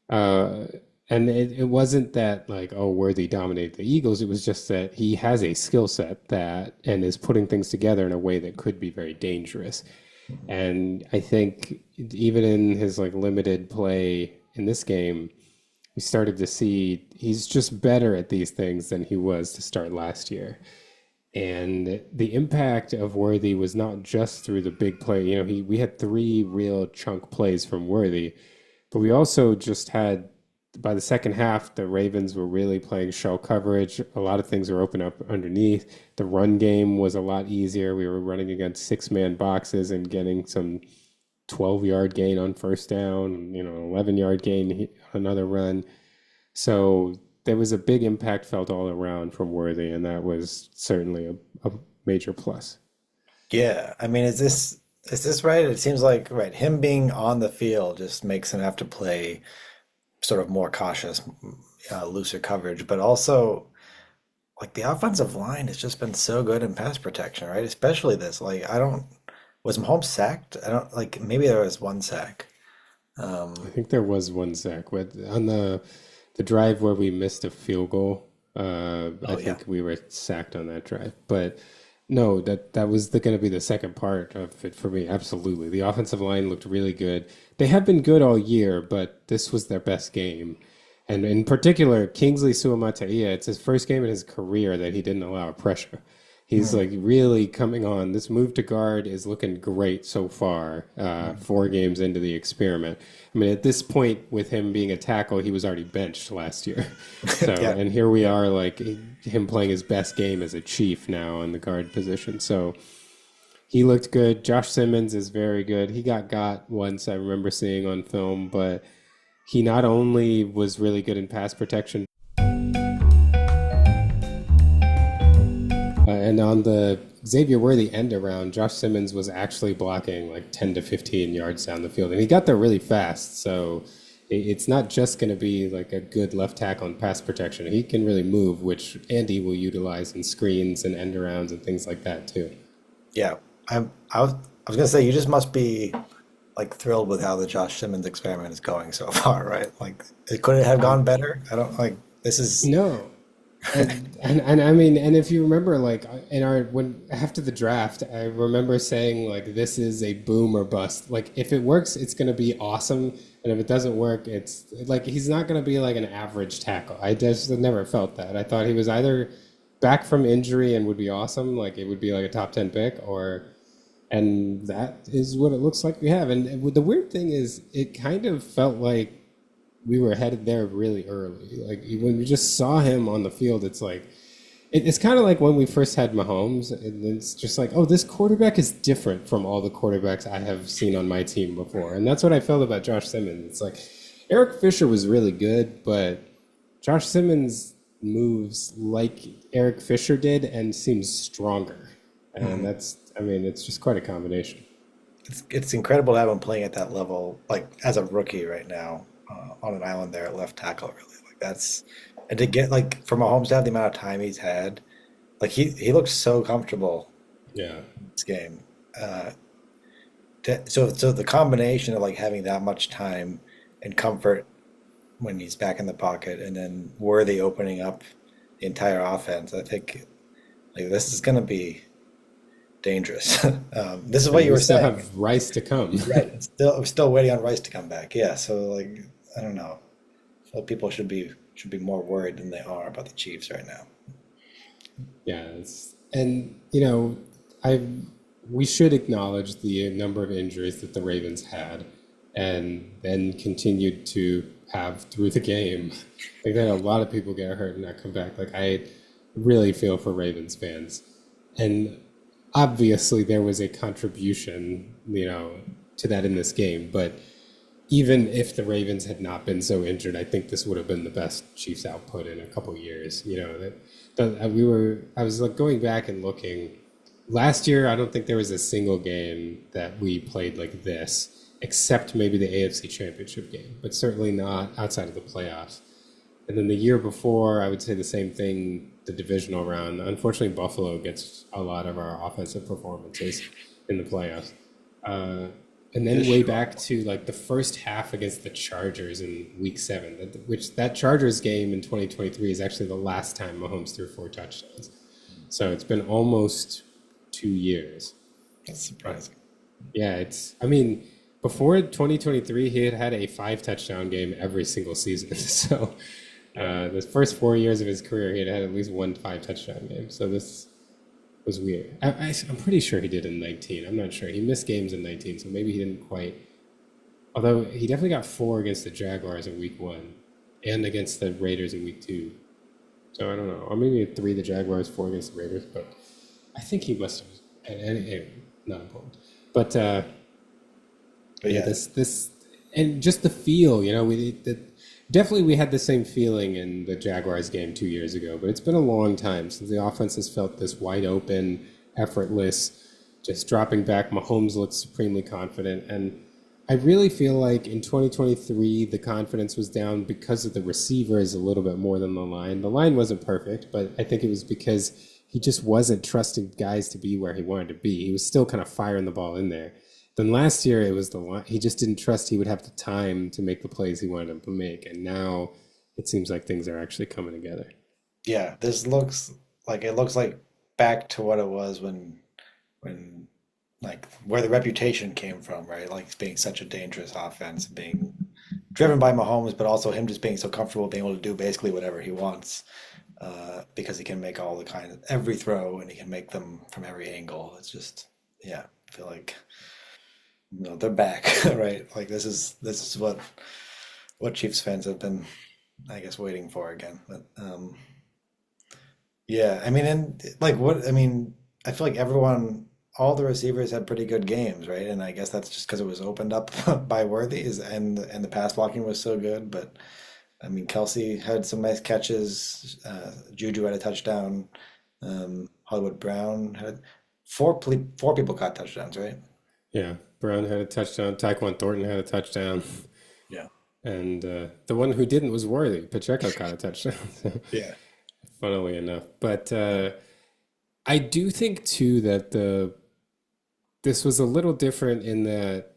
[SPEAKER 2] uh, and it wasn't that like Worthy dominated the Eagles. It was just that he has a skill set that and is putting things together in a way that could be very dangerous. And I think even in his like limited play in this game, we started to see he's just better at these things than he was to start last year. And the impact of Worthy was not just through the big play. We had three real chunk plays from Worthy, but we also just had by the second half, the Ravens were really playing shell coverage. A lot of things were open up underneath. The run game was a lot easier. We were running against six-man boxes and getting some 12-yard gain on first down, 11-yard gain, another run. So there was a big impact felt all around from Worthy, and that was certainly a major plus.
[SPEAKER 1] Yeah, I mean, is this right? It seems like right, him being on the field just makes him have to play sort of more cautious, looser coverage, but also like the offensive line has just been so good in pass protection, right? Especially this. Like I don't was Mahomes sacked? I don't like maybe there was one sack.
[SPEAKER 2] I
[SPEAKER 1] Um,
[SPEAKER 2] think there was one sack with on the drive where we missed a field goal. I
[SPEAKER 1] oh yeah.
[SPEAKER 2] think we were sacked on that drive, but no, that was going to be the second part of it for me. Absolutely, the offensive line looked really good. They have been good all year, but this was their best game. And in particular, Kingsley Suamataia, it's his first game in his career that he didn't allow pressure. He's
[SPEAKER 1] Hmm.
[SPEAKER 2] like really coming on. This move to guard is looking great so far, 4 games into the experiment. I mean, at this point, with him being a tackle, he was already benched last year. So,
[SPEAKER 1] Yeah.
[SPEAKER 2] and here we are, like him playing his best game as a Chief now in the guard position. So he looked good. Josh Simmons is very good. He got once, I remember seeing on film, but he not only was really good in pass protection, and on the Xavier Worthy end around, Josh Simmons was actually blocking like 10 to 15 yards down the field. And he got there really fast. So it's not just going to be like a good left tackle and pass protection. He can really move, which Andy will utilize in screens and end arounds and things like that too.
[SPEAKER 1] Yeah. I was gonna say you just must be like thrilled with how the Josh Simmons experiment is going so far, right? Like it could it have
[SPEAKER 2] I
[SPEAKER 1] gone better? I don't like this is
[SPEAKER 2] No. And I mean, and if you remember, like in our when after the draft, I remember saying like this is a boom or bust. Like if it works, it's gonna be awesome, and if it doesn't work, it's like he's not gonna be like an average tackle. I just never felt that. I thought he was either back from injury and would be awesome, like it would be like a top 10 pick, or and that is what it looks like we have. And the weird thing is, it kind of felt like we were headed there really early. Like when we just saw him on the field, it's like it's kind of like when we first had Mahomes, and it's just like, oh, this quarterback is different from all the quarterbacks I have seen on my team before, and that's what I felt about Josh Simmons. It's like Eric Fisher was really good, but Josh Simmons moves like Eric Fisher did and seems stronger, and
[SPEAKER 1] Mhm.
[SPEAKER 2] that's, I mean, it's just quite a combination.
[SPEAKER 1] It's incredible to have him playing at that level, like as a rookie right now, on an island there at left tackle, really. Like that's and to get like for Mahomes to have the amount of time he's had, like he looks so comfortable
[SPEAKER 2] Yeah.
[SPEAKER 1] in this game. Uh, so the combination of like having that much time and comfort when he's back in the pocket, and then Worthy opening up the entire offense, I think like this is going to be dangerous. This is what
[SPEAKER 2] And
[SPEAKER 1] you
[SPEAKER 2] we
[SPEAKER 1] were
[SPEAKER 2] still
[SPEAKER 1] saying.
[SPEAKER 2] have Rice to come.
[SPEAKER 1] Right. We're still waiting on Rice to come back. Yeah. So like, I don't know. So people should be more worried than they are about the Chiefs right now.
[SPEAKER 2] Yeah, and you know, I we should acknowledge the number of injuries that the Ravens had, and then continued to have through the game. Like they had a lot of people get hurt and not come back. Like I really feel for Ravens fans, and obviously there was a contribution, to that in this game. But even if the Ravens had not been so injured, I think this would have been the best Chiefs output in a couple years. I was like going back and looking. Last year, I don't think there was a single game that we played like this, except maybe the AFC Championship game, but certainly not outside of the playoffs. And then the year before, I would say the same thing, the divisional round. Unfortunately, Buffalo gets a lot of our offensive performances in the playoffs. Uh, and
[SPEAKER 1] It
[SPEAKER 2] then
[SPEAKER 1] is
[SPEAKER 2] way
[SPEAKER 1] true.
[SPEAKER 2] back to like the first half against the Chargers in week 7, which that Chargers game in 2023 is actually the last time Mahomes threw 4 touchdowns. So it's been almost 2 years.
[SPEAKER 1] That's
[SPEAKER 2] Uh,
[SPEAKER 1] surprising.
[SPEAKER 2] yeah, I mean, before 2023, he had had a 5 touchdown game every single season. So
[SPEAKER 1] Yeah.
[SPEAKER 2] the first 4 years of his career, he had had at least 1 5 touchdown game. So this was weird. I'm pretty sure he did in 19. I'm not sure. He missed games in 19, so maybe he didn't quite. Although he definitely got 4 against the Jaguars in week 1 and against the Raiders in week 2. So I don't know. Or maybe 3 the Jaguars, 4 against the Raiders. But I think he must have. Anyway, not important. But
[SPEAKER 1] But
[SPEAKER 2] yeah,
[SPEAKER 1] yeah,
[SPEAKER 2] this and just the feel, definitely we had the same feeling in the Jaguars game 2 years ago, but it's been a long time since the offense has felt this wide open, effortless, just dropping back. Mahomes looks supremely confident, and I really feel like in 2023, the confidence was down because of the receivers a little bit more than the line. The line wasn't perfect, but I think it was because he just wasn't trusting guys to be where he wanted to be. He was still kind of firing the ball in there. Then last year, it was the line. He just didn't trust he would have the time to make the plays he wanted to make. And now it seems like things are actually coming together.
[SPEAKER 1] Yeah, this looks like back to what it was when like where the reputation came from, right? Like being such a dangerous offense, being driven by Mahomes, but also him just being so comfortable being able to do basically whatever he wants, because he can make all the kind of every throw and he can make them from every angle. It's just, yeah, I feel like they're back, right? Like this is what Chiefs fans have been, I guess, waiting for again. But yeah, I mean, and like what I mean, I feel like all the receivers had pretty good games, right? And I guess that's just because it was opened up by Worthies and the pass blocking was so good. But I mean, Kelsey had some nice catches. Juju had a touchdown. Hollywood Brown had four people caught touchdowns, right?
[SPEAKER 2] Yeah, Brown had a touchdown. Tyquan Thornton had a touchdown.
[SPEAKER 1] Yeah.
[SPEAKER 2] And the one who didn't was Worthy. Pacheco caught a touchdown,
[SPEAKER 1] Yeah.
[SPEAKER 2] funnily enough. But I do think too that this was a little different in that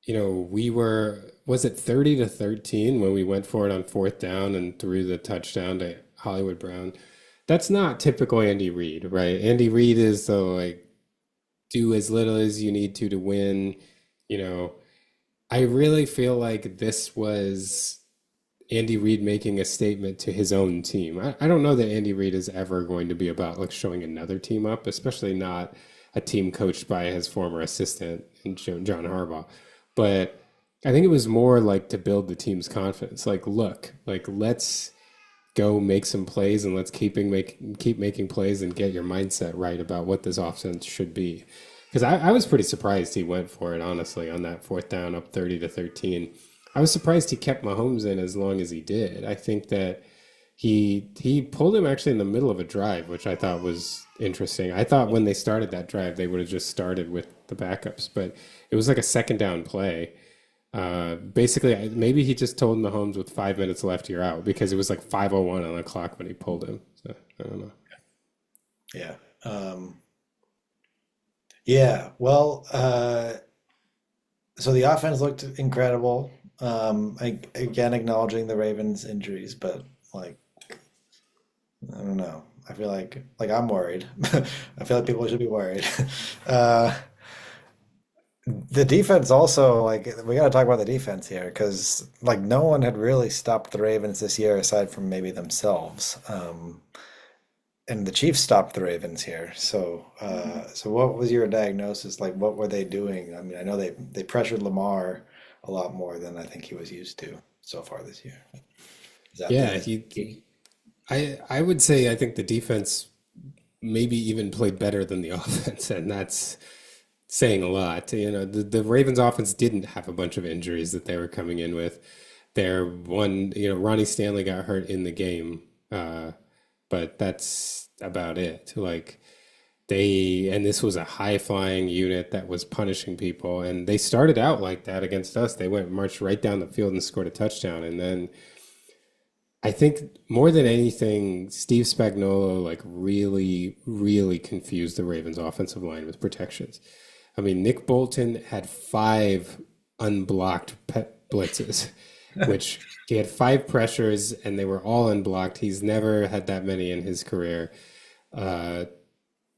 [SPEAKER 2] we were, was it 30-13 when we went for it on fourth down and threw the touchdown to Hollywood Brown? That's not typical Andy Reid, right? Andy Reid is the like do as little as you need to win. You know, I really feel like this was Andy Reid making a statement to his own team. I don't know that Andy Reid is ever going to be about like showing another team up, especially not a team coached by his former assistant John Harbaugh. But I think it was more like to build the team's confidence. Like, look, like let's go make some plays and let's keep making plays and get your mindset right about what this offense should be. Because I was pretty surprised he went for it, honestly, on that fourth down up 30-13. I was surprised he kept Mahomes in as long as he did. I think that he pulled him actually in the middle of a drive, which I thought was interesting. I thought when they started that drive, they would have just started with the backups, but it was like a second down play. Basically, maybe he just told Mahomes with 5 minutes left, you're out, because it was like 5:01 on the clock when he pulled him. So I don't know.
[SPEAKER 1] Yeah. Yeah. Well, so the offense looked incredible. Again, acknowledging the Ravens' injuries, but like I don't know. I feel like I'm worried. I feel like people should be worried. Uh, the defense also, like we got to talk about the defense here because like no one had really stopped the Ravens this year aside from maybe themselves. And the Chiefs stopped the Ravens here. So what was your diagnosis? Like, what were they doing? I mean, I know they pressured Lamar a lot more than I think he was used to so far this year. Is that
[SPEAKER 2] Yeah,
[SPEAKER 1] the key?
[SPEAKER 2] I would say I think the defense maybe even played better than the offense, and that's saying a lot. The Ravens offense didn't have a bunch of injuries that they were coming in with. Ronnie Stanley got hurt in the game, but that's about it. Like and this was a high flying unit that was punishing people, and they started out like that against us. They marched right down the field and scored a touchdown, and then I think more than anything, Steve Spagnuolo like really, really confused the Ravens offensive line with protections. I mean, Nick Bolton had five unblocked blitzes, which he had five pressures and they were all unblocked. He's never had that many in his career. Uh,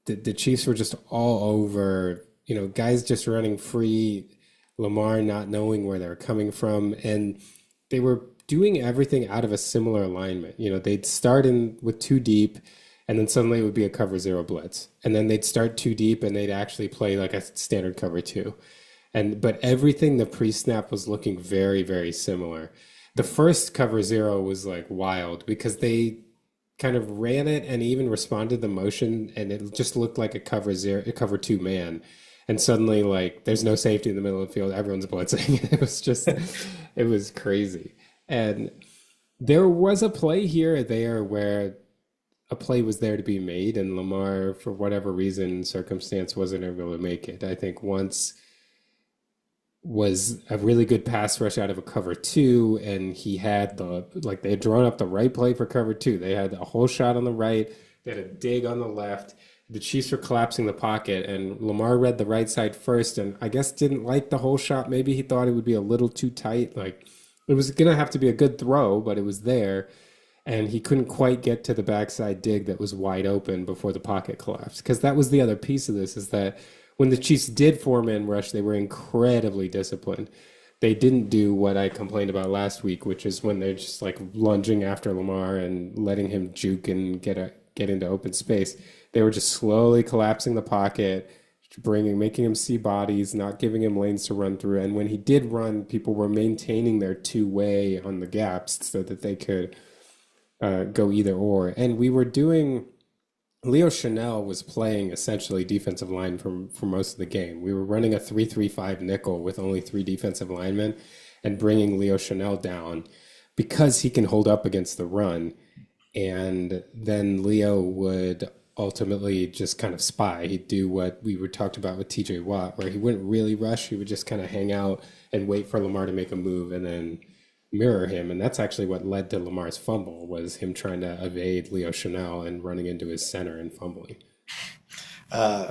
[SPEAKER 2] the Chiefs were just all over, guys just running free, Lamar not knowing where they're coming from. And they were doing everything out of a similar alignment. They'd start in with two deep, and then suddenly it would be a cover zero blitz. And then they'd start two deep and they'd actually play like a standard cover two. But everything the pre-snap was looking very, very similar. The first cover zero was like wild because they kind of ran it and even responded the motion, and it just looked like a cover two man. And suddenly, like, there's no safety in the middle of the field. Everyone's blitzing. It was crazy. And there was a play here or there where a play was there to be made, and Lamar, for whatever reason, circumstance, wasn't able to make it. I think once was a really good pass rush out of a cover two, and he had they had drawn up the right play for cover two. They had a whole shot on the right, they had a dig on the left. The Chiefs were collapsing the pocket, and Lamar read the right side first, and I guess didn't like the whole shot. Maybe he thought it would be a little too tight. Like it was gonna have to be a good throw, but it was there, and he couldn't quite get to the backside dig that was wide open before the pocket collapsed. Because that was the other piece of this, is that when the Chiefs did four-man rush, they were incredibly disciplined. They didn't do what I complained about last week, which is when they're just like lunging after Lamar and letting him juke and get into open space. They were just slowly collapsing the pocket, making him see bodies, not giving him lanes to run through. And when he did run, people were maintaining their two-way on the gaps so that they could go either or. And we were doing. Leo Chanel was playing essentially defensive line for most of the game. We were running a 3-3-5 nickel with only three defensive linemen and bringing Leo Chanel down because he can hold up against the run. And then Leo would ultimately just kind of spy. He'd do what we were talked about with TJ Watt, where he wouldn't really rush. He would just kind of hang out and wait for Lamar to make a move and then mirror him. And that's actually what led to Lamar's fumble, was him trying to evade Leo Chanel and running into his center and fumbling.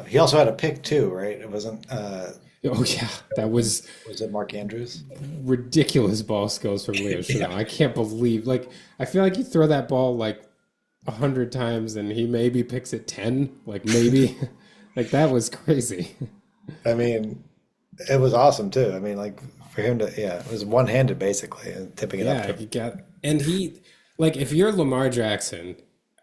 [SPEAKER 1] He also had a pick too, right? It wasn't.
[SPEAKER 2] Oh yeah, that was
[SPEAKER 1] it Mark Andrews?
[SPEAKER 2] Ridiculous ball skills from Leo Chanel. I can't believe, I feel like you throw that ball 100 times and he maybe picks it 10, maybe. That was crazy.
[SPEAKER 1] I mean, it was awesome too. I mean, for him to, it was one-handed basically, and tipping it up.
[SPEAKER 2] If you're Lamar Jackson,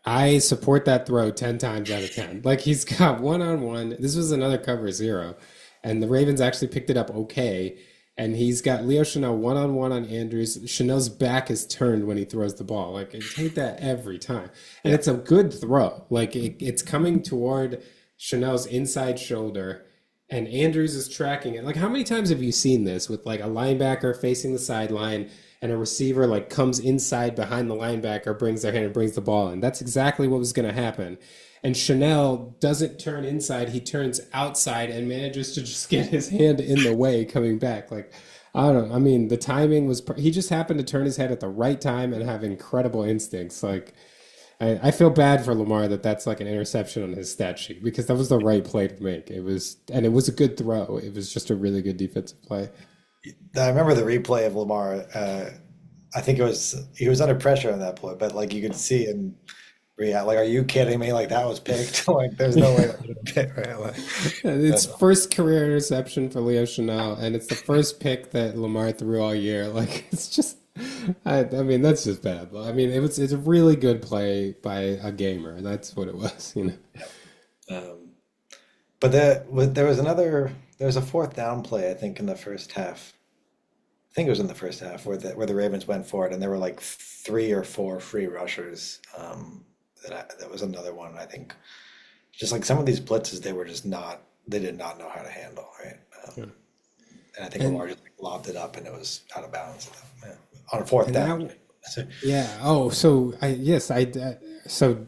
[SPEAKER 2] I support that throw 10 times out of 10. He's got one-on-one. This was another cover zero, and the Ravens actually picked it up okay. And he's got Leo Chanel one-on-one on Andrews. Chanel's back is turned when he throws the ball. Take that every time. And it's a good throw. It's coming toward Chanel's inside shoulder, and Andrews is tracking it. How many times have you seen this with a linebacker facing the sideline and a receiver comes inside behind the linebacker, brings their hand and brings the ball in? That's exactly what was going to happen. And Chanel doesn't turn inside, he turns outside and manages to just get his hand in the way coming back. I don't know. I mean, the timing was, he just happened to turn his head at the right time and have incredible instincts. I feel bad for Lamar that's an interception on his stat sheet, because that was the right play to make. It was a good throw. It was just a really good defensive play.
[SPEAKER 1] I remember the replay of Lamar. I think he was under pressure on that play, but you could see him react. Are you kidding me? That was picked. There's no way that was picked, right?
[SPEAKER 2] It's first career interception for Leo Chanel, and it's the first pick that Lamar threw all year. It's just. I mean, that's just bad. I mean, it's a really good play by a gamer. That's what it was,
[SPEAKER 1] But there was a fourth down play, I think, in the first half. I think it was in the first half where the Ravens went for it, and there were 3 or 4 free rushers. That was another one. I think just some of these blitzes, they did not know how to handle, right? And I think Lamar just lobbed it up and it was out of bounds. On a fourth down.
[SPEAKER 2] So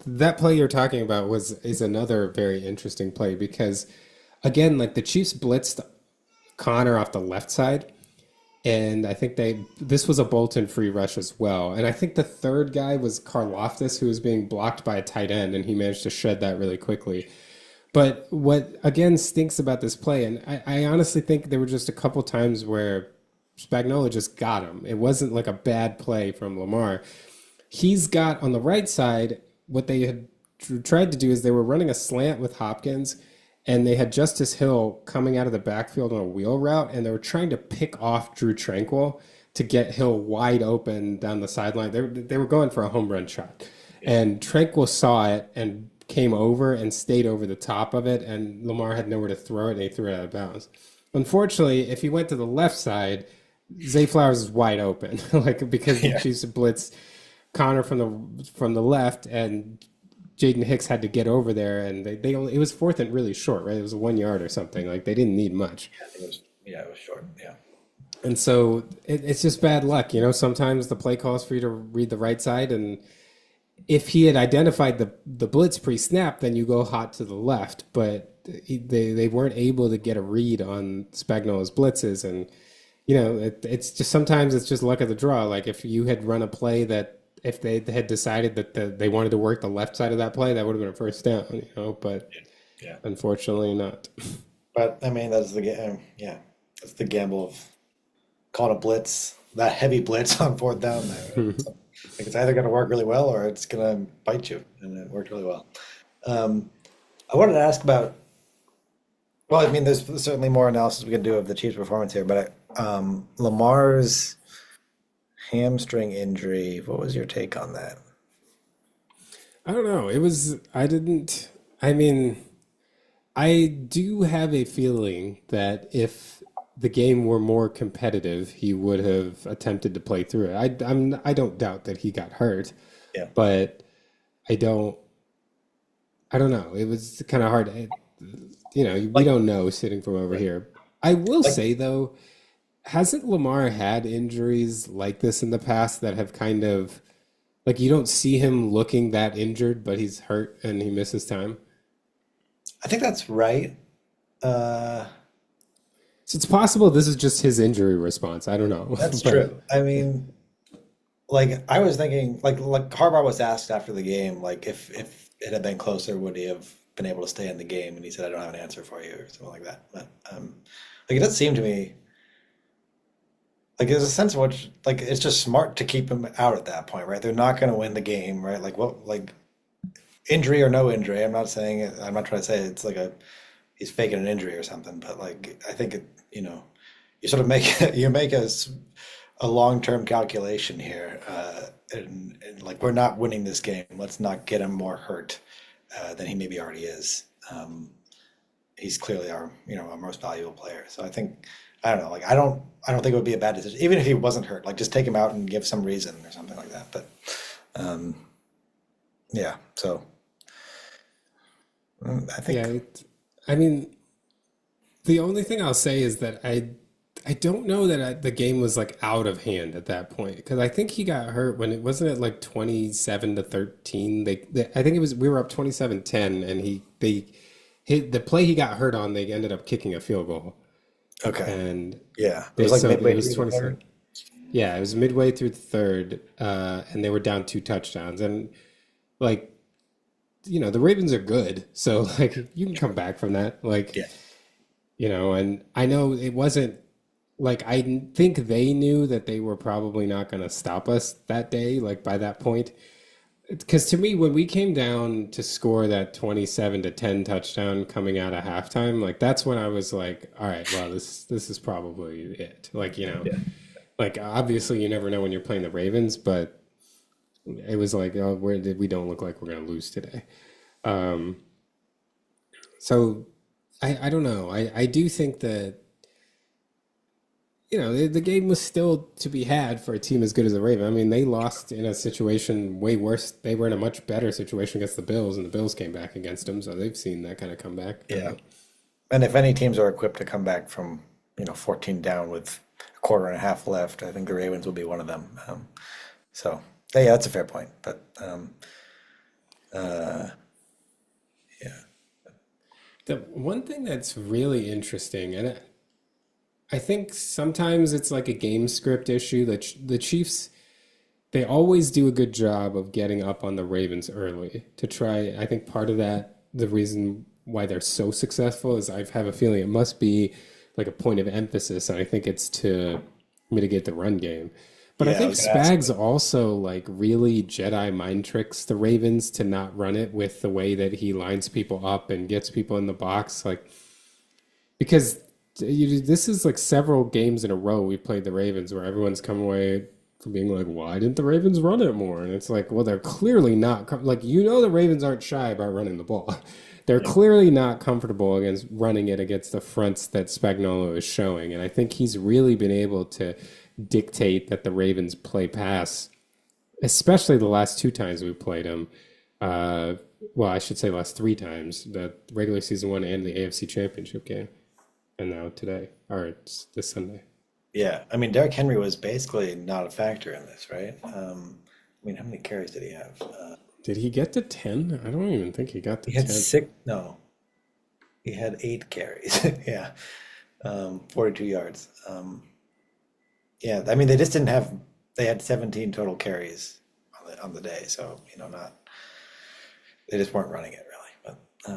[SPEAKER 2] that play you're talking about is another very interesting play, because again, the Chiefs blitzed Connor off the left side, and I think this was a Bolton free rush as well. And I think the third guy was Karlaftis, who was being blocked by a tight end, and he managed to shed that really quickly. But what again stinks about this play, and I honestly think there were just a couple times where Spagnuolo just got him. It wasn't a bad play from Lamar. He's got on the right side, what they had tried to do is they were running a slant with Hopkins, and they had Justice Hill coming out of the backfield on a wheel route, and they were trying to pick off Drew Tranquil to get Hill wide open down the sideline. They were going for a home run shot. And Tranquil saw it and came over and stayed over the top of it, and Lamar had nowhere to throw it, and he threw it out of bounds. Unfortunately, if he went to the left side, Zay Flowers is wide open, because the Chiefs blitzed Connor from the left, and Jaden Hicks had to get over there, and it was fourth and really short, right? It was 1 yard or something. They didn't need much.
[SPEAKER 1] It was short. Yeah.
[SPEAKER 2] And so it's just bad luck, Sometimes the play calls for you to read the right side, and if he had identified the blitz pre-snap, then you go hot to the left. But they weren't able to get a read on Spagnuolo's blitzes, and it's just sometimes it's just luck of the draw. Like if you had run a play that if they had decided that they wanted to work the left side of that play, that would have been a first down, but
[SPEAKER 1] Yeah.
[SPEAKER 2] unfortunately not.
[SPEAKER 1] But I mean, that's the game. Yeah, that's the gamble of calling a blitz, that heavy blitz on fourth down there. Like it's either going to work really well or it's going to bite you, and it worked really well. Um, I wanted to ask about. Well, I mean, there's certainly more analysis we can do of the Chiefs' performance here, but Lamar's hamstring injury. What was your take on that?
[SPEAKER 2] I don't know. I didn't, I mean, I do have a feeling that if the game were more competitive, he would have attempted to play through it. I don't doubt that he got hurt,
[SPEAKER 1] Yeah,
[SPEAKER 2] but I don't, I don't know. It was kind of hard. We
[SPEAKER 1] like,
[SPEAKER 2] don't know sitting from over here. I will
[SPEAKER 1] like
[SPEAKER 2] say though, hasn't Lamar had injuries like this in the past that have kind of like you don't see him looking that injured, but he's hurt and he misses time?
[SPEAKER 1] I think that's right. Uh,
[SPEAKER 2] So it's possible this is just his injury response. I don't know.
[SPEAKER 1] that's
[SPEAKER 2] But
[SPEAKER 1] true. I mean, like I was thinking, like Harbaugh was asked after the game, like if it had been closer, would he have been able to stay in the game? And he said, "I don't have an answer for you," or something like that. But like it does seem to me like there's a sense in which like it's just smart to keep him out at that point, right? They're not going to win the game, right? Like what, like injury or no injury. I'm not saying it, I'm not trying to say it's like a he's faking an injury or something, but like I think it, you sort of make you make a long-term calculation here, and like we're not winning this game. Let's not get him more hurt than he maybe already is. He's clearly our most valuable player. So I think I don't know. Like I don't think it would be a bad decision, even if he wasn't hurt. Like just take him out and give some reason or something like that. But um, yeah, so I
[SPEAKER 2] yeah,
[SPEAKER 1] think
[SPEAKER 2] I mean, the only thing I'll say is that I don't know that the game was like out of hand at that point because I think he got hurt when it wasn't at like 27-13. I think it was we were up 27-10 and they hit the play he got hurt on. They ended up kicking a field goal
[SPEAKER 1] okay.
[SPEAKER 2] and
[SPEAKER 1] Yeah, it
[SPEAKER 2] they
[SPEAKER 1] was like
[SPEAKER 2] so it
[SPEAKER 1] midway
[SPEAKER 2] was
[SPEAKER 1] through the
[SPEAKER 2] 27.
[SPEAKER 1] third.
[SPEAKER 2] Yeah, it was midway through the third, and they were down two touchdowns and like the Ravens are good, so like you can come back from that like.
[SPEAKER 1] Yeah,
[SPEAKER 2] And I know it wasn't like I think they knew that they were probably not going to stop us that day, like by that point. Because to me, when we came down to score that 27-10 touchdown coming out of halftime, like that's when I was like, all right, well, this is probably it. Like,
[SPEAKER 1] yeah,
[SPEAKER 2] like obviously you never know when you're playing the Ravens, but it was like, oh, we don't look like we're going to lose today. Um, so I don't know. I do think that the game was still to be had for a team as good as the Ravens. I mean, they lost in a situation way worse. They were in a much better situation against the Bills, and the Bills came back against them, so they've seen that kind of comeback.
[SPEAKER 1] yeah. And if any teams are equipped to come back from 14 down with a quarter and a half left, I think the Ravens will be one of them. So yeah, that's a fair point. But uh, yeah,
[SPEAKER 2] The one thing that's really interesting, and I think sometimes it's like a game script issue that the Chiefs they always do a good job of getting up on the Ravens early to try. I think part of that, the reason why they're so successful is I have a feeling it must be like a point of emphasis, and I think it's to mitigate the run game. But I
[SPEAKER 1] yeah. I
[SPEAKER 2] think
[SPEAKER 1] was gonna ask.
[SPEAKER 2] Spags also like really Jedi mind tricks the Ravens to not run it with the way that he lines people up and gets people in the box. Like because this is like several games in a row we played the Ravens where everyone's come away from being like, why didn't the Ravens run it more? And it's like, well, they're clearly not like the Ravens aren't shy about running the ball. They're
[SPEAKER 1] Yeah,
[SPEAKER 2] clearly not comfortable against running it against the fronts that Spagnuolo is showing, and I think he's really been able to dictate that the Ravens play pass, especially the last two times we played him. Uh, well, I should say last three times, the regular season one and the AFC Championship game and now today, or it's this Sunday.
[SPEAKER 1] yeah. I mean, Derrick Henry was basically not a factor in this, right? I mean, how many carries did he have?
[SPEAKER 2] Did he get to 10? I don't even think he got to
[SPEAKER 1] He had
[SPEAKER 2] 10.
[SPEAKER 1] six. No, he had 8 carries. Yeah, 42 yards. Yeah, I mean they just didn't have. They had 17 total carries on the day, so not they just weren't running it really. But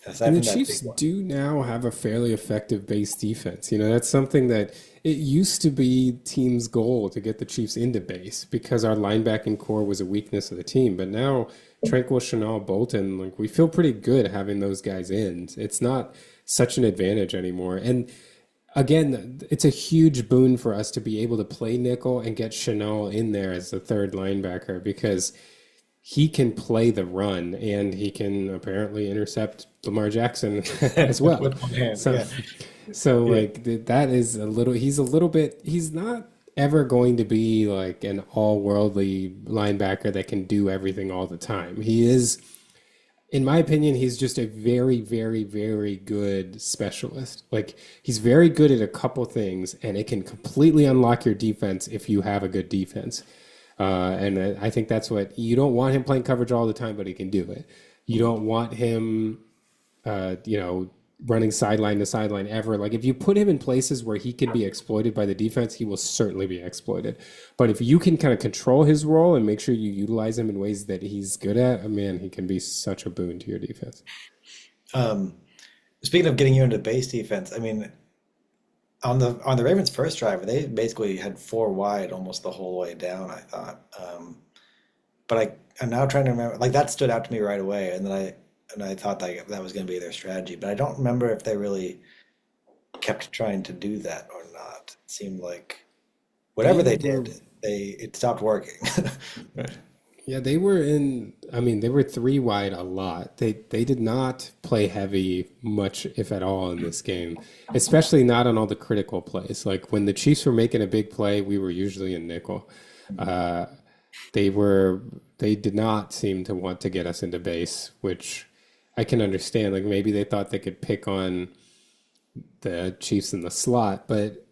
[SPEAKER 2] And
[SPEAKER 1] aside
[SPEAKER 2] the
[SPEAKER 1] from that
[SPEAKER 2] Chiefs
[SPEAKER 1] big one,
[SPEAKER 2] do now have a fairly effective base defense. That's something that it used to be team's goal to get the Chiefs into base because our linebacking core was a weakness of the team. But now Tranquil, Chanel, Bolton, like we feel pretty good having those guys in. It's not such an advantage anymore. And again, it's a huge boon for us to be able to play nickel and get Chanel in there as the third linebacker because he can play the run and he can apparently intercept Lamar Jackson as well.
[SPEAKER 1] with one hand,
[SPEAKER 2] So,
[SPEAKER 1] yeah,
[SPEAKER 2] so
[SPEAKER 1] yeah.
[SPEAKER 2] like that is he's a little bit, he's not ever going to be like an all worldly linebacker that can do everything all the time. He is, in my opinion, he's just a very, very, very good specialist. Like he's very good at a couple things, and it can completely unlock your defense if you have a good defense. And I think that's what you don't want him playing coverage all the time, but he can do it. You don't want him, you know, running sideline to sideline ever. Like if you put him in places where he can be exploited by the defense, he will certainly be exploited. But if you can kind of control his role and make sure you utilize him in ways that he's good at, man, he can be such a boon to your defense.
[SPEAKER 1] Um, Speaking of getting you into base defense, I mean, on the Ravens' first drive, they basically had four wide almost the whole way down, I thought. But I'm now trying to remember, like that stood out to me right away, and I thought that was going to be their strategy, but I don't remember if they really kept trying to do that or not. It seemed like whatever
[SPEAKER 2] They
[SPEAKER 1] they
[SPEAKER 2] were
[SPEAKER 1] did, it stopped working. Right.
[SPEAKER 2] Yeah, they were in, I mean, they were three wide a lot. They did not play heavy much, if at all, in this game, especially not on all the critical plays. Like when the Chiefs were making a big play, we were usually in nickel. Uh, they were, they did not seem to want to get us into base, which I can understand. Like maybe they thought they could pick on the Chiefs in the slot, but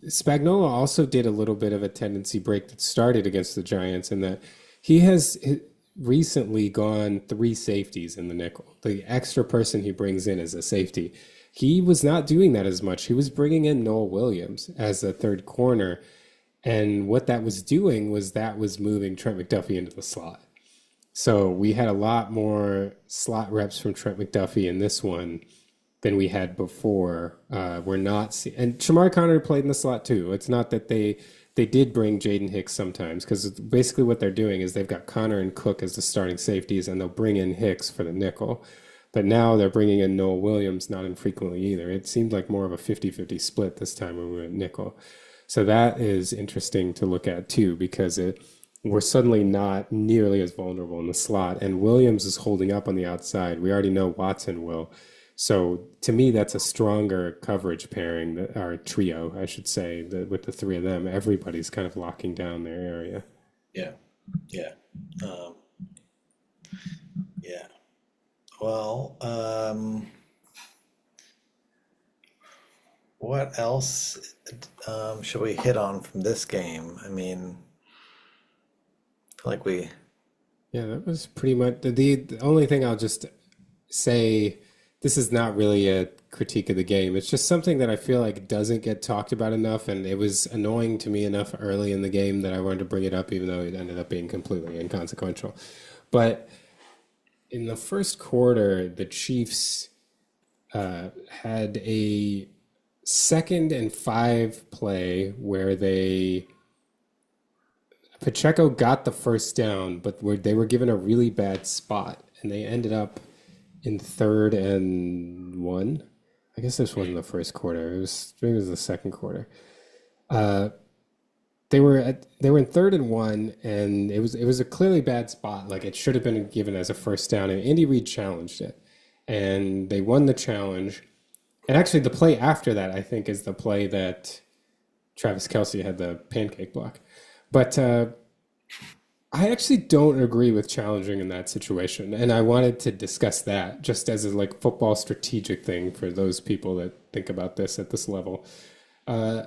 [SPEAKER 2] Spagnuolo also did a little bit of a tendency break that started against the Giants in that he has recently gone three safeties in the nickel. The extra person he brings in is a safety. He was not doing that as much. He was bringing in Noel Williams as a third corner. And what that was doing was that was moving Trent McDuffie into the slot. So we had a lot more slot reps from Trent McDuffie in this one than we had before. We're not and Shamar Connor played in the slot too. It's not that they did bring Jaden Hicks sometimes because basically what they're doing is they've got Connor and Cook as the starting safeties and they'll bring in Hicks for the nickel. But now they're bringing in Noel Williams not infrequently either. It seemed like more of a 50-50 split this time when we were at nickel. So that is interesting to look at too because we're suddenly not nearly as vulnerable in the slot and Williams is holding up on the outside. We already know Watson will. So to me, that's a stronger coverage pairing, or trio, I should say, with the three of them. Everybody's kind of locking down their area.
[SPEAKER 1] Yeah, yeah, um, yeah. Well, what else should we hit on from this game? I mean, I feel like we.
[SPEAKER 2] Yeah, that was pretty much the only thing I'll just say. This is not really a critique of the game. It's just something that I feel like doesn't get talked about enough, and it was annoying to me enough early in the game that I wanted to bring it up, even though it ended up being completely inconsequential. But in the first quarter, the Chiefs had a 2nd and 5 play where Pacheco got the first down, but they were given a really bad spot, and they ended up in 3rd and 1. I guess this wasn't the first quarter. Maybe it was the second quarter. Uh, they were in 3rd and 1, and it was a clearly bad spot. Like it should have been given as a first down, and Andy Reid challenged it, and they won the challenge. And actually, the play after that, I think, is the play that Travis Kelce had the pancake block. But I actually don't agree with challenging in that situation, and I wanted to discuss that just as a like football strategic thing for those people that think about this at this level. Uh,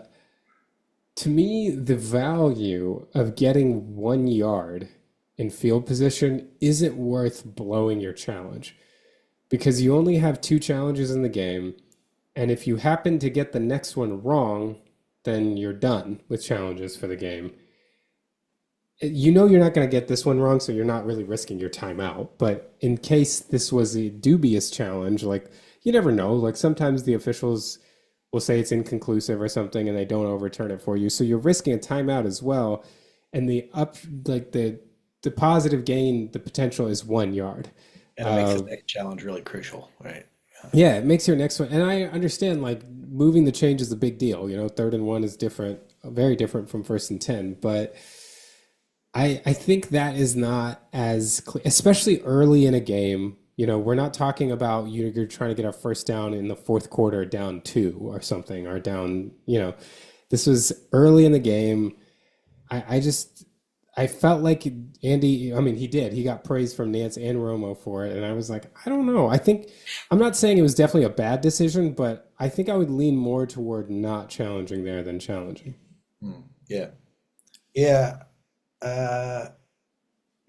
[SPEAKER 2] to me, the value of getting 1 yard in field position isn't worth blowing your challenge because you only have two challenges in the game, and if you happen to get the next one wrong, then you're done with challenges for the game. You know you're not going to get this one wrong, so you're not really risking your timeout. But in case this was a dubious challenge, like you never know. Like sometimes the officials will say it's inconclusive or something, and they don't overturn it for you. So you're risking a timeout as well. And like the positive gain, the potential is 1 yard.
[SPEAKER 1] And it makes the next challenge really crucial, right?
[SPEAKER 2] Yeah, it makes your next one. And I understand like moving the change is a big deal. You know, 3rd and 1 is different, very different from 1st and 10. But I think that is not as clear, especially early in a game. You know, we're not talking about you're trying to get a first down in the fourth quarter down 2 or something, or down, this was early in the game. I just I felt like Andy, I mean, he got praise from Nance and Romo for it. And I was like, I don't know. I'm not saying it was definitely a bad decision, but I think I would lean more toward not challenging there than challenging.
[SPEAKER 1] Yeah. Yeah. Uh,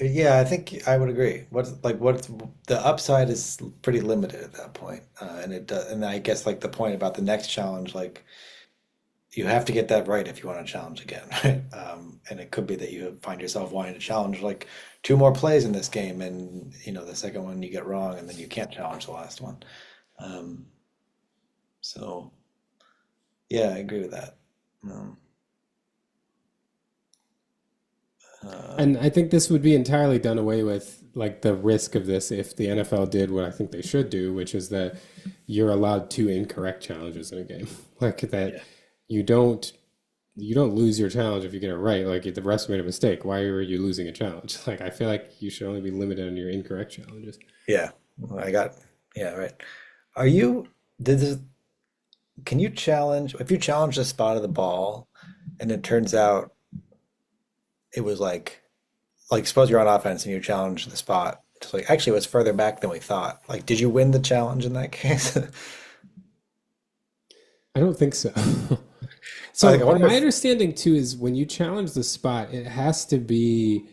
[SPEAKER 1] yeah, I think I would agree. What's the upside is pretty limited at that point. And it does, and I guess like the point about the next challenge, like you have to get that right if you want to challenge again, right? And it could be that you find yourself wanting to challenge like two more plays in this game, and the second one you get wrong, and then you can't challenge the last one. Um, so yeah, I agree with that. Um, uh,
[SPEAKER 2] And I think this would be entirely done away with, like the risk of this if the NFL did what I think they should do, which is that you're allowed two incorrect challenges in a game. Like that
[SPEAKER 1] yeah,
[SPEAKER 2] you don't you don't lose your challenge if you get it right. Like if the refs made a mistake, why are you losing a challenge? Like I feel like you should only be limited on your incorrect challenges.
[SPEAKER 1] yeah. Well, yeah, right. Are you did this? Can you challenge if you challenge the spot of the ball, and it turns out it was like suppose you're on offense and you challenge the spot. It's like actually it was further back than we thought. Like, did you win the challenge in that case?
[SPEAKER 2] I don't think so.
[SPEAKER 1] I
[SPEAKER 2] So
[SPEAKER 1] wonder
[SPEAKER 2] my
[SPEAKER 1] if
[SPEAKER 2] understanding too is when you challenge the spot, it has to be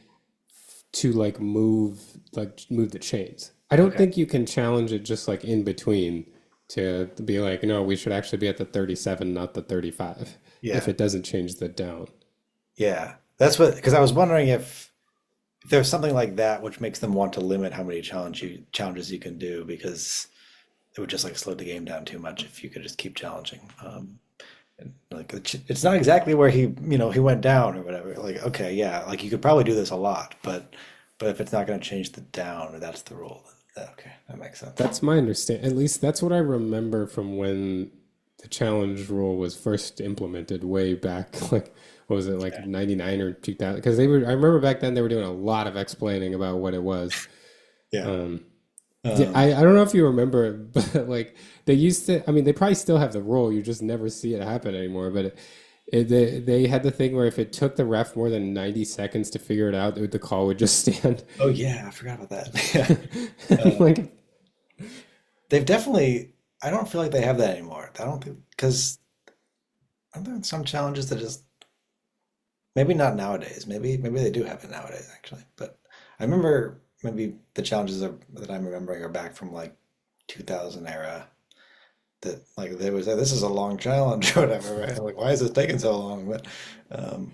[SPEAKER 2] to like move the chains. I don't
[SPEAKER 1] okay.
[SPEAKER 2] think you can challenge it just like in between to be like, no, we should actually be at the 37, not the 35, if
[SPEAKER 1] Yeah.
[SPEAKER 2] it doesn't change the down.
[SPEAKER 1] Yeah. That's what because I was wondering if there's something like that which makes them want to limit how many challenges you can do because it would just like slow the game down too much if you could just keep challenging. And like it's not exactly where he went down or whatever. Like okay, yeah, like you could probably do this a lot, but if it's not going to change the down, or that's the rule, then okay, that makes sense.
[SPEAKER 2] That's my understand. At least that's what I remember from when the challenge rule was first implemented way back. Like, what was it, like
[SPEAKER 1] Okay.
[SPEAKER 2] 99 or 2000? Because they were, I remember back then they were doing a lot of explaining about what it was.
[SPEAKER 1] Yeah.
[SPEAKER 2] Um, yeah,
[SPEAKER 1] Um,
[SPEAKER 2] I don't know if you remember it, but like they used to, I mean, they probably still have the rule. You just never see it happen anymore. But they had the thing where if it took the ref more than 90 seconds to figure it out, the call would just stand.
[SPEAKER 1] oh yeah, I forgot about that. Yeah. Uh,
[SPEAKER 2] Like,
[SPEAKER 1] they've definitely. I don't feel like they have that anymore. I don't think because aren't there some challenges that just maybe not nowadays. Maybe they do have it nowadays actually. But I remember maybe the challenges that I'm remembering are back from like 2000 era. That like there was this is a long challenge or whatever, right? Like why is this taking so long? Um,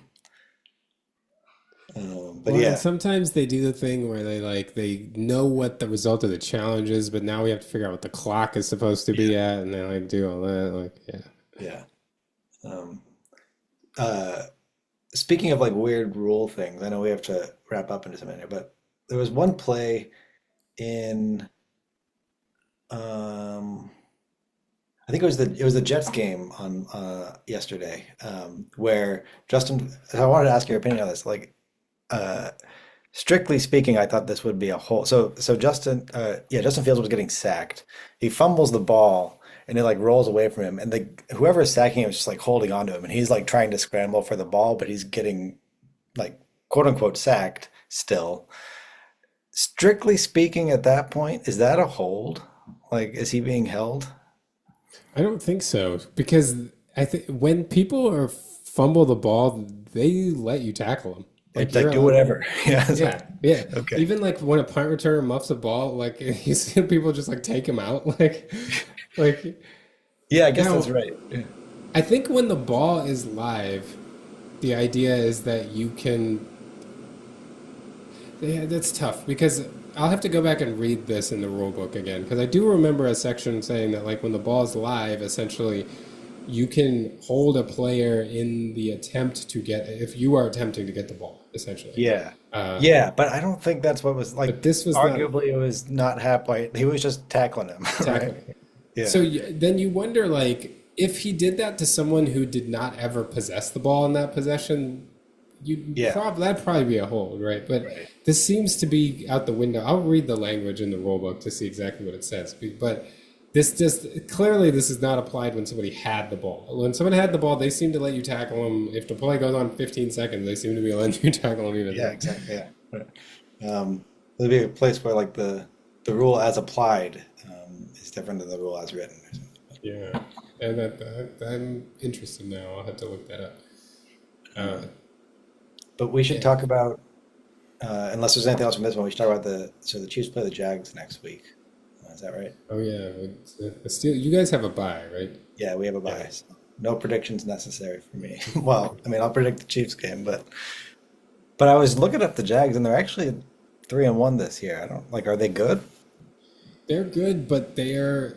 [SPEAKER 1] but
[SPEAKER 2] well, and
[SPEAKER 1] yeah,
[SPEAKER 2] sometimes they do the thing where they know what the result of the challenge is, but now we have to figure out what the clock is supposed to
[SPEAKER 1] yeah,
[SPEAKER 2] be at, and they like do all that. Like, yeah.
[SPEAKER 1] yeah. Um, uh, Speaking of like weird rule things, I know we have to wrap up in just a minute, but there was one play in um, I think it was the Jets game on yesterday where Justin. I wanted to ask your opinion on this. Like, uh, strictly speaking, I thought this would be a whole. So Justin Fields was getting sacked. He fumbles the ball and it like rolls away from him, and the whoever is sacking him is just like holding on to him, and he's like trying to scramble for the ball, but he's getting like quote unquote sacked still. Strictly speaking, at that point, is that a hold? Like, is he being held?
[SPEAKER 2] I don't think so because I think when people are fumble the ball, they let you tackle them. Like
[SPEAKER 1] It's
[SPEAKER 2] you're
[SPEAKER 1] like do
[SPEAKER 2] allowed.
[SPEAKER 1] whatever. Yeah. It's like
[SPEAKER 2] Yeah, yeah.
[SPEAKER 1] okay.
[SPEAKER 2] Even like when a punt returner muffs a ball, like you see people just like take him out. Like
[SPEAKER 1] Yeah, I guess that's
[SPEAKER 2] now,
[SPEAKER 1] right. Yeah.
[SPEAKER 2] I think when the ball is live, the idea is that you can. Yeah, that's tough because I'll have to go back and read this in the rule book again because I do remember a section saying that like when the ball is live, essentially you can hold a player in the attempt to get if you are attempting to get the ball, essentially.
[SPEAKER 1] Yeah.
[SPEAKER 2] Uh,
[SPEAKER 1] Yeah, but I don't think that's what was
[SPEAKER 2] but
[SPEAKER 1] like,
[SPEAKER 2] this was not
[SPEAKER 1] arguably it was not halfway. He was just tackling him, right?
[SPEAKER 2] tackling.
[SPEAKER 1] Yeah.
[SPEAKER 2] So then you wonder like if he did that to someone who did not ever possess the ball in that possession,
[SPEAKER 1] Yeah.
[SPEAKER 2] that'd probably be a hold, right? But
[SPEAKER 1] Right.
[SPEAKER 2] this seems to be out the window. I'll read the language in the rule book to see exactly what it says. But this just clearly this is not applied when somebody had the ball. When someone had the ball, they seem to let you tackle them. If the play goes on 15 seconds, they seem to be letting you tackle them even
[SPEAKER 1] Yeah,
[SPEAKER 2] then.
[SPEAKER 1] exactly. Yeah. Right. There'd be a place where like the rule as applied is different than the rule as written or something.
[SPEAKER 2] Yeah, and I'm interested now. I'll have to look that up. Uh,
[SPEAKER 1] But we should
[SPEAKER 2] yeah.
[SPEAKER 1] talk about, unless there's anything else from this one, we should talk about the Chiefs play the Jags next week. Is that right?
[SPEAKER 2] Oh yeah. You guys have a bye, right?
[SPEAKER 1] Yeah, we have a
[SPEAKER 2] Yeah.
[SPEAKER 1] bye. So no predictions necessary for me. Well, I mean, I'll predict the Chiefs game, but I was looking up the Jags and they're actually 3-1 this year. I don't like, are they good?
[SPEAKER 2] They're good, but they're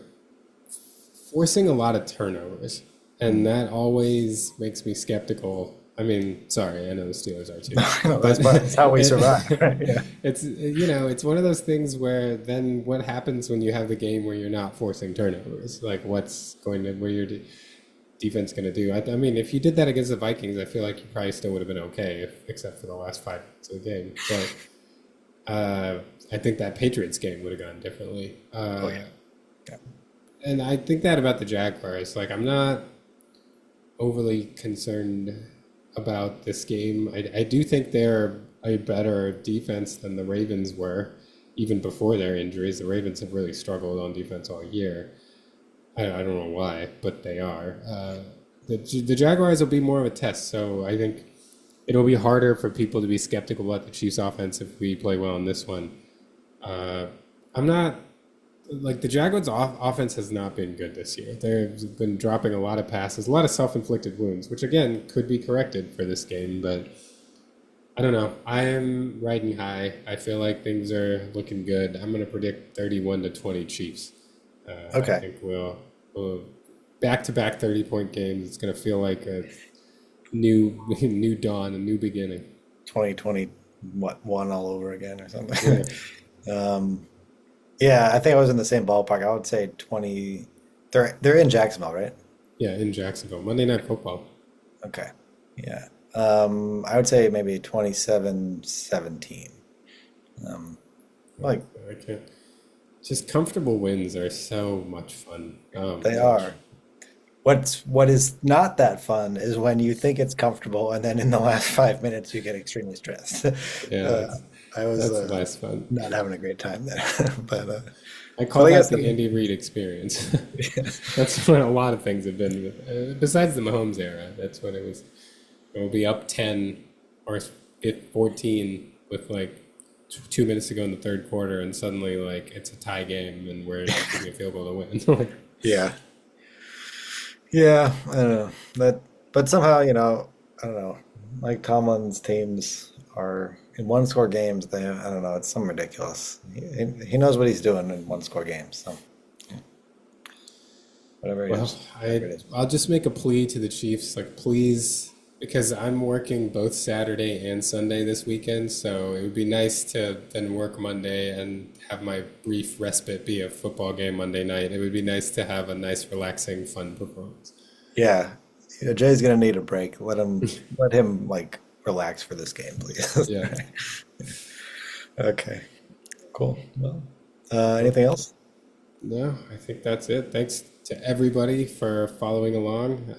[SPEAKER 2] forcing a lot of turnovers, and that always makes me skeptical. I mean, sorry, I know the Steelers are too,
[SPEAKER 1] No,
[SPEAKER 2] but
[SPEAKER 1] that's how we survive, right? Yeah.
[SPEAKER 2] it's it's one of those things where then what happens when you have the game where you're not forcing turnovers? Like what's going to where your defense going to do? I mean, if you did that against the Vikings, I feel like you probably still would have been okay, except for the last 5 minutes of the game. But I think that Patriots game would have gone differently.
[SPEAKER 1] Oh yeah. Yeah.
[SPEAKER 2] And I think that about the Jaguars. Like, I'm not overly concerned about this game. I do think they're a better defense than the Ravens were, even before their injuries. The Ravens have really struggled on defense all year. I don't know why, but they are. The Jaguars will be more of a test, so I think it'll be harder for people to be skeptical about the Chiefs' offense if we play well in this one. I'm not like the Jaguars' offense has not been good this year. They've been dropping a lot of passes, a lot of self-inflicted wounds, which again could be corrected for this game. But I don't know. I am riding high. I feel like things are looking good. I'm going to predict 31-20 Chiefs. I
[SPEAKER 1] Okay.
[SPEAKER 2] think we'll back-to-back 30-point games. It's going to feel like a new dawn, a new beginning.
[SPEAKER 1] 2020 what one all over again or something.
[SPEAKER 2] Yeah,
[SPEAKER 1] Yeah, I think I was in the same ballpark. I would say 20. They're in Jacksonville, right?
[SPEAKER 2] yeah, in Jacksonville, Monday Night Football.
[SPEAKER 1] Okay. Yeah. I would say maybe 27-17. Like
[SPEAKER 2] I can't. Just comfortable wins are so much fun. Oh my
[SPEAKER 1] they
[SPEAKER 2] gosh.
[SPEAKER 1] are. What is not that fun is when you think it's comfortable and then in the last 5 minutes you get extremely stressed.
[SPEAKER 2] Yeah,
[SPEAKER 1] Uh, I was
[SPEAKER 2] that's less fun.
[SPEAKER 1] not having a great time there, but
[SPEAKER 2] I
[SPEAKER 1] but
[SPEAKER 2] call
[SPEAKER 1] I
[SPEAKER 2] that
[SPEAKER 1] guess
[SPEAKER 2] the
[SPEAKER 1] the
[SPEAKER 2] Andy Reid experience. That's what a lot of things have been. Besides the Mahomes era, that's what it was. It will be up 10 or 14 with like 2 minutes to go in the third quarter, and suddenly like it's a tie game, and we're kicking a field goal to win.
[SPEAKER 1] yeah. Yeah, I don't know that, but somehow, I don't know. Like Tomlin's teams are in one score games. I don't know. It's something ridiculous. He knows what he's doing in one score games. So whatever it
[SPEAKER 2] Well,
[SPEAKER 1] is, whatever it is.
[SPEAKER 2] I'll just make a plea to the Chiefs, like please, because I'm working both Saturday and Sunday this weekend, so it would be nice to then work Monday and have my brief respite be a football game Monday night. It would be nice to have a nice, relaxing, fun performance.
[SPEAKER 1] Yeah, Jay's gonna need a break. Let him like relax for this game, please.
[SPEAKER 2] Yeah.
[SPEAKER 1] Okay, cool. Well, anything else?
[SPEAKER 2] No, I think that's it. Thanks to everybody for following along.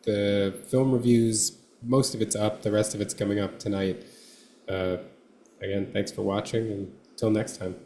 [SPEAKER 2] The film reviews, most of it's up. The rest of it's coming up tonight. Uh, Again, thanks for watching, and until next time.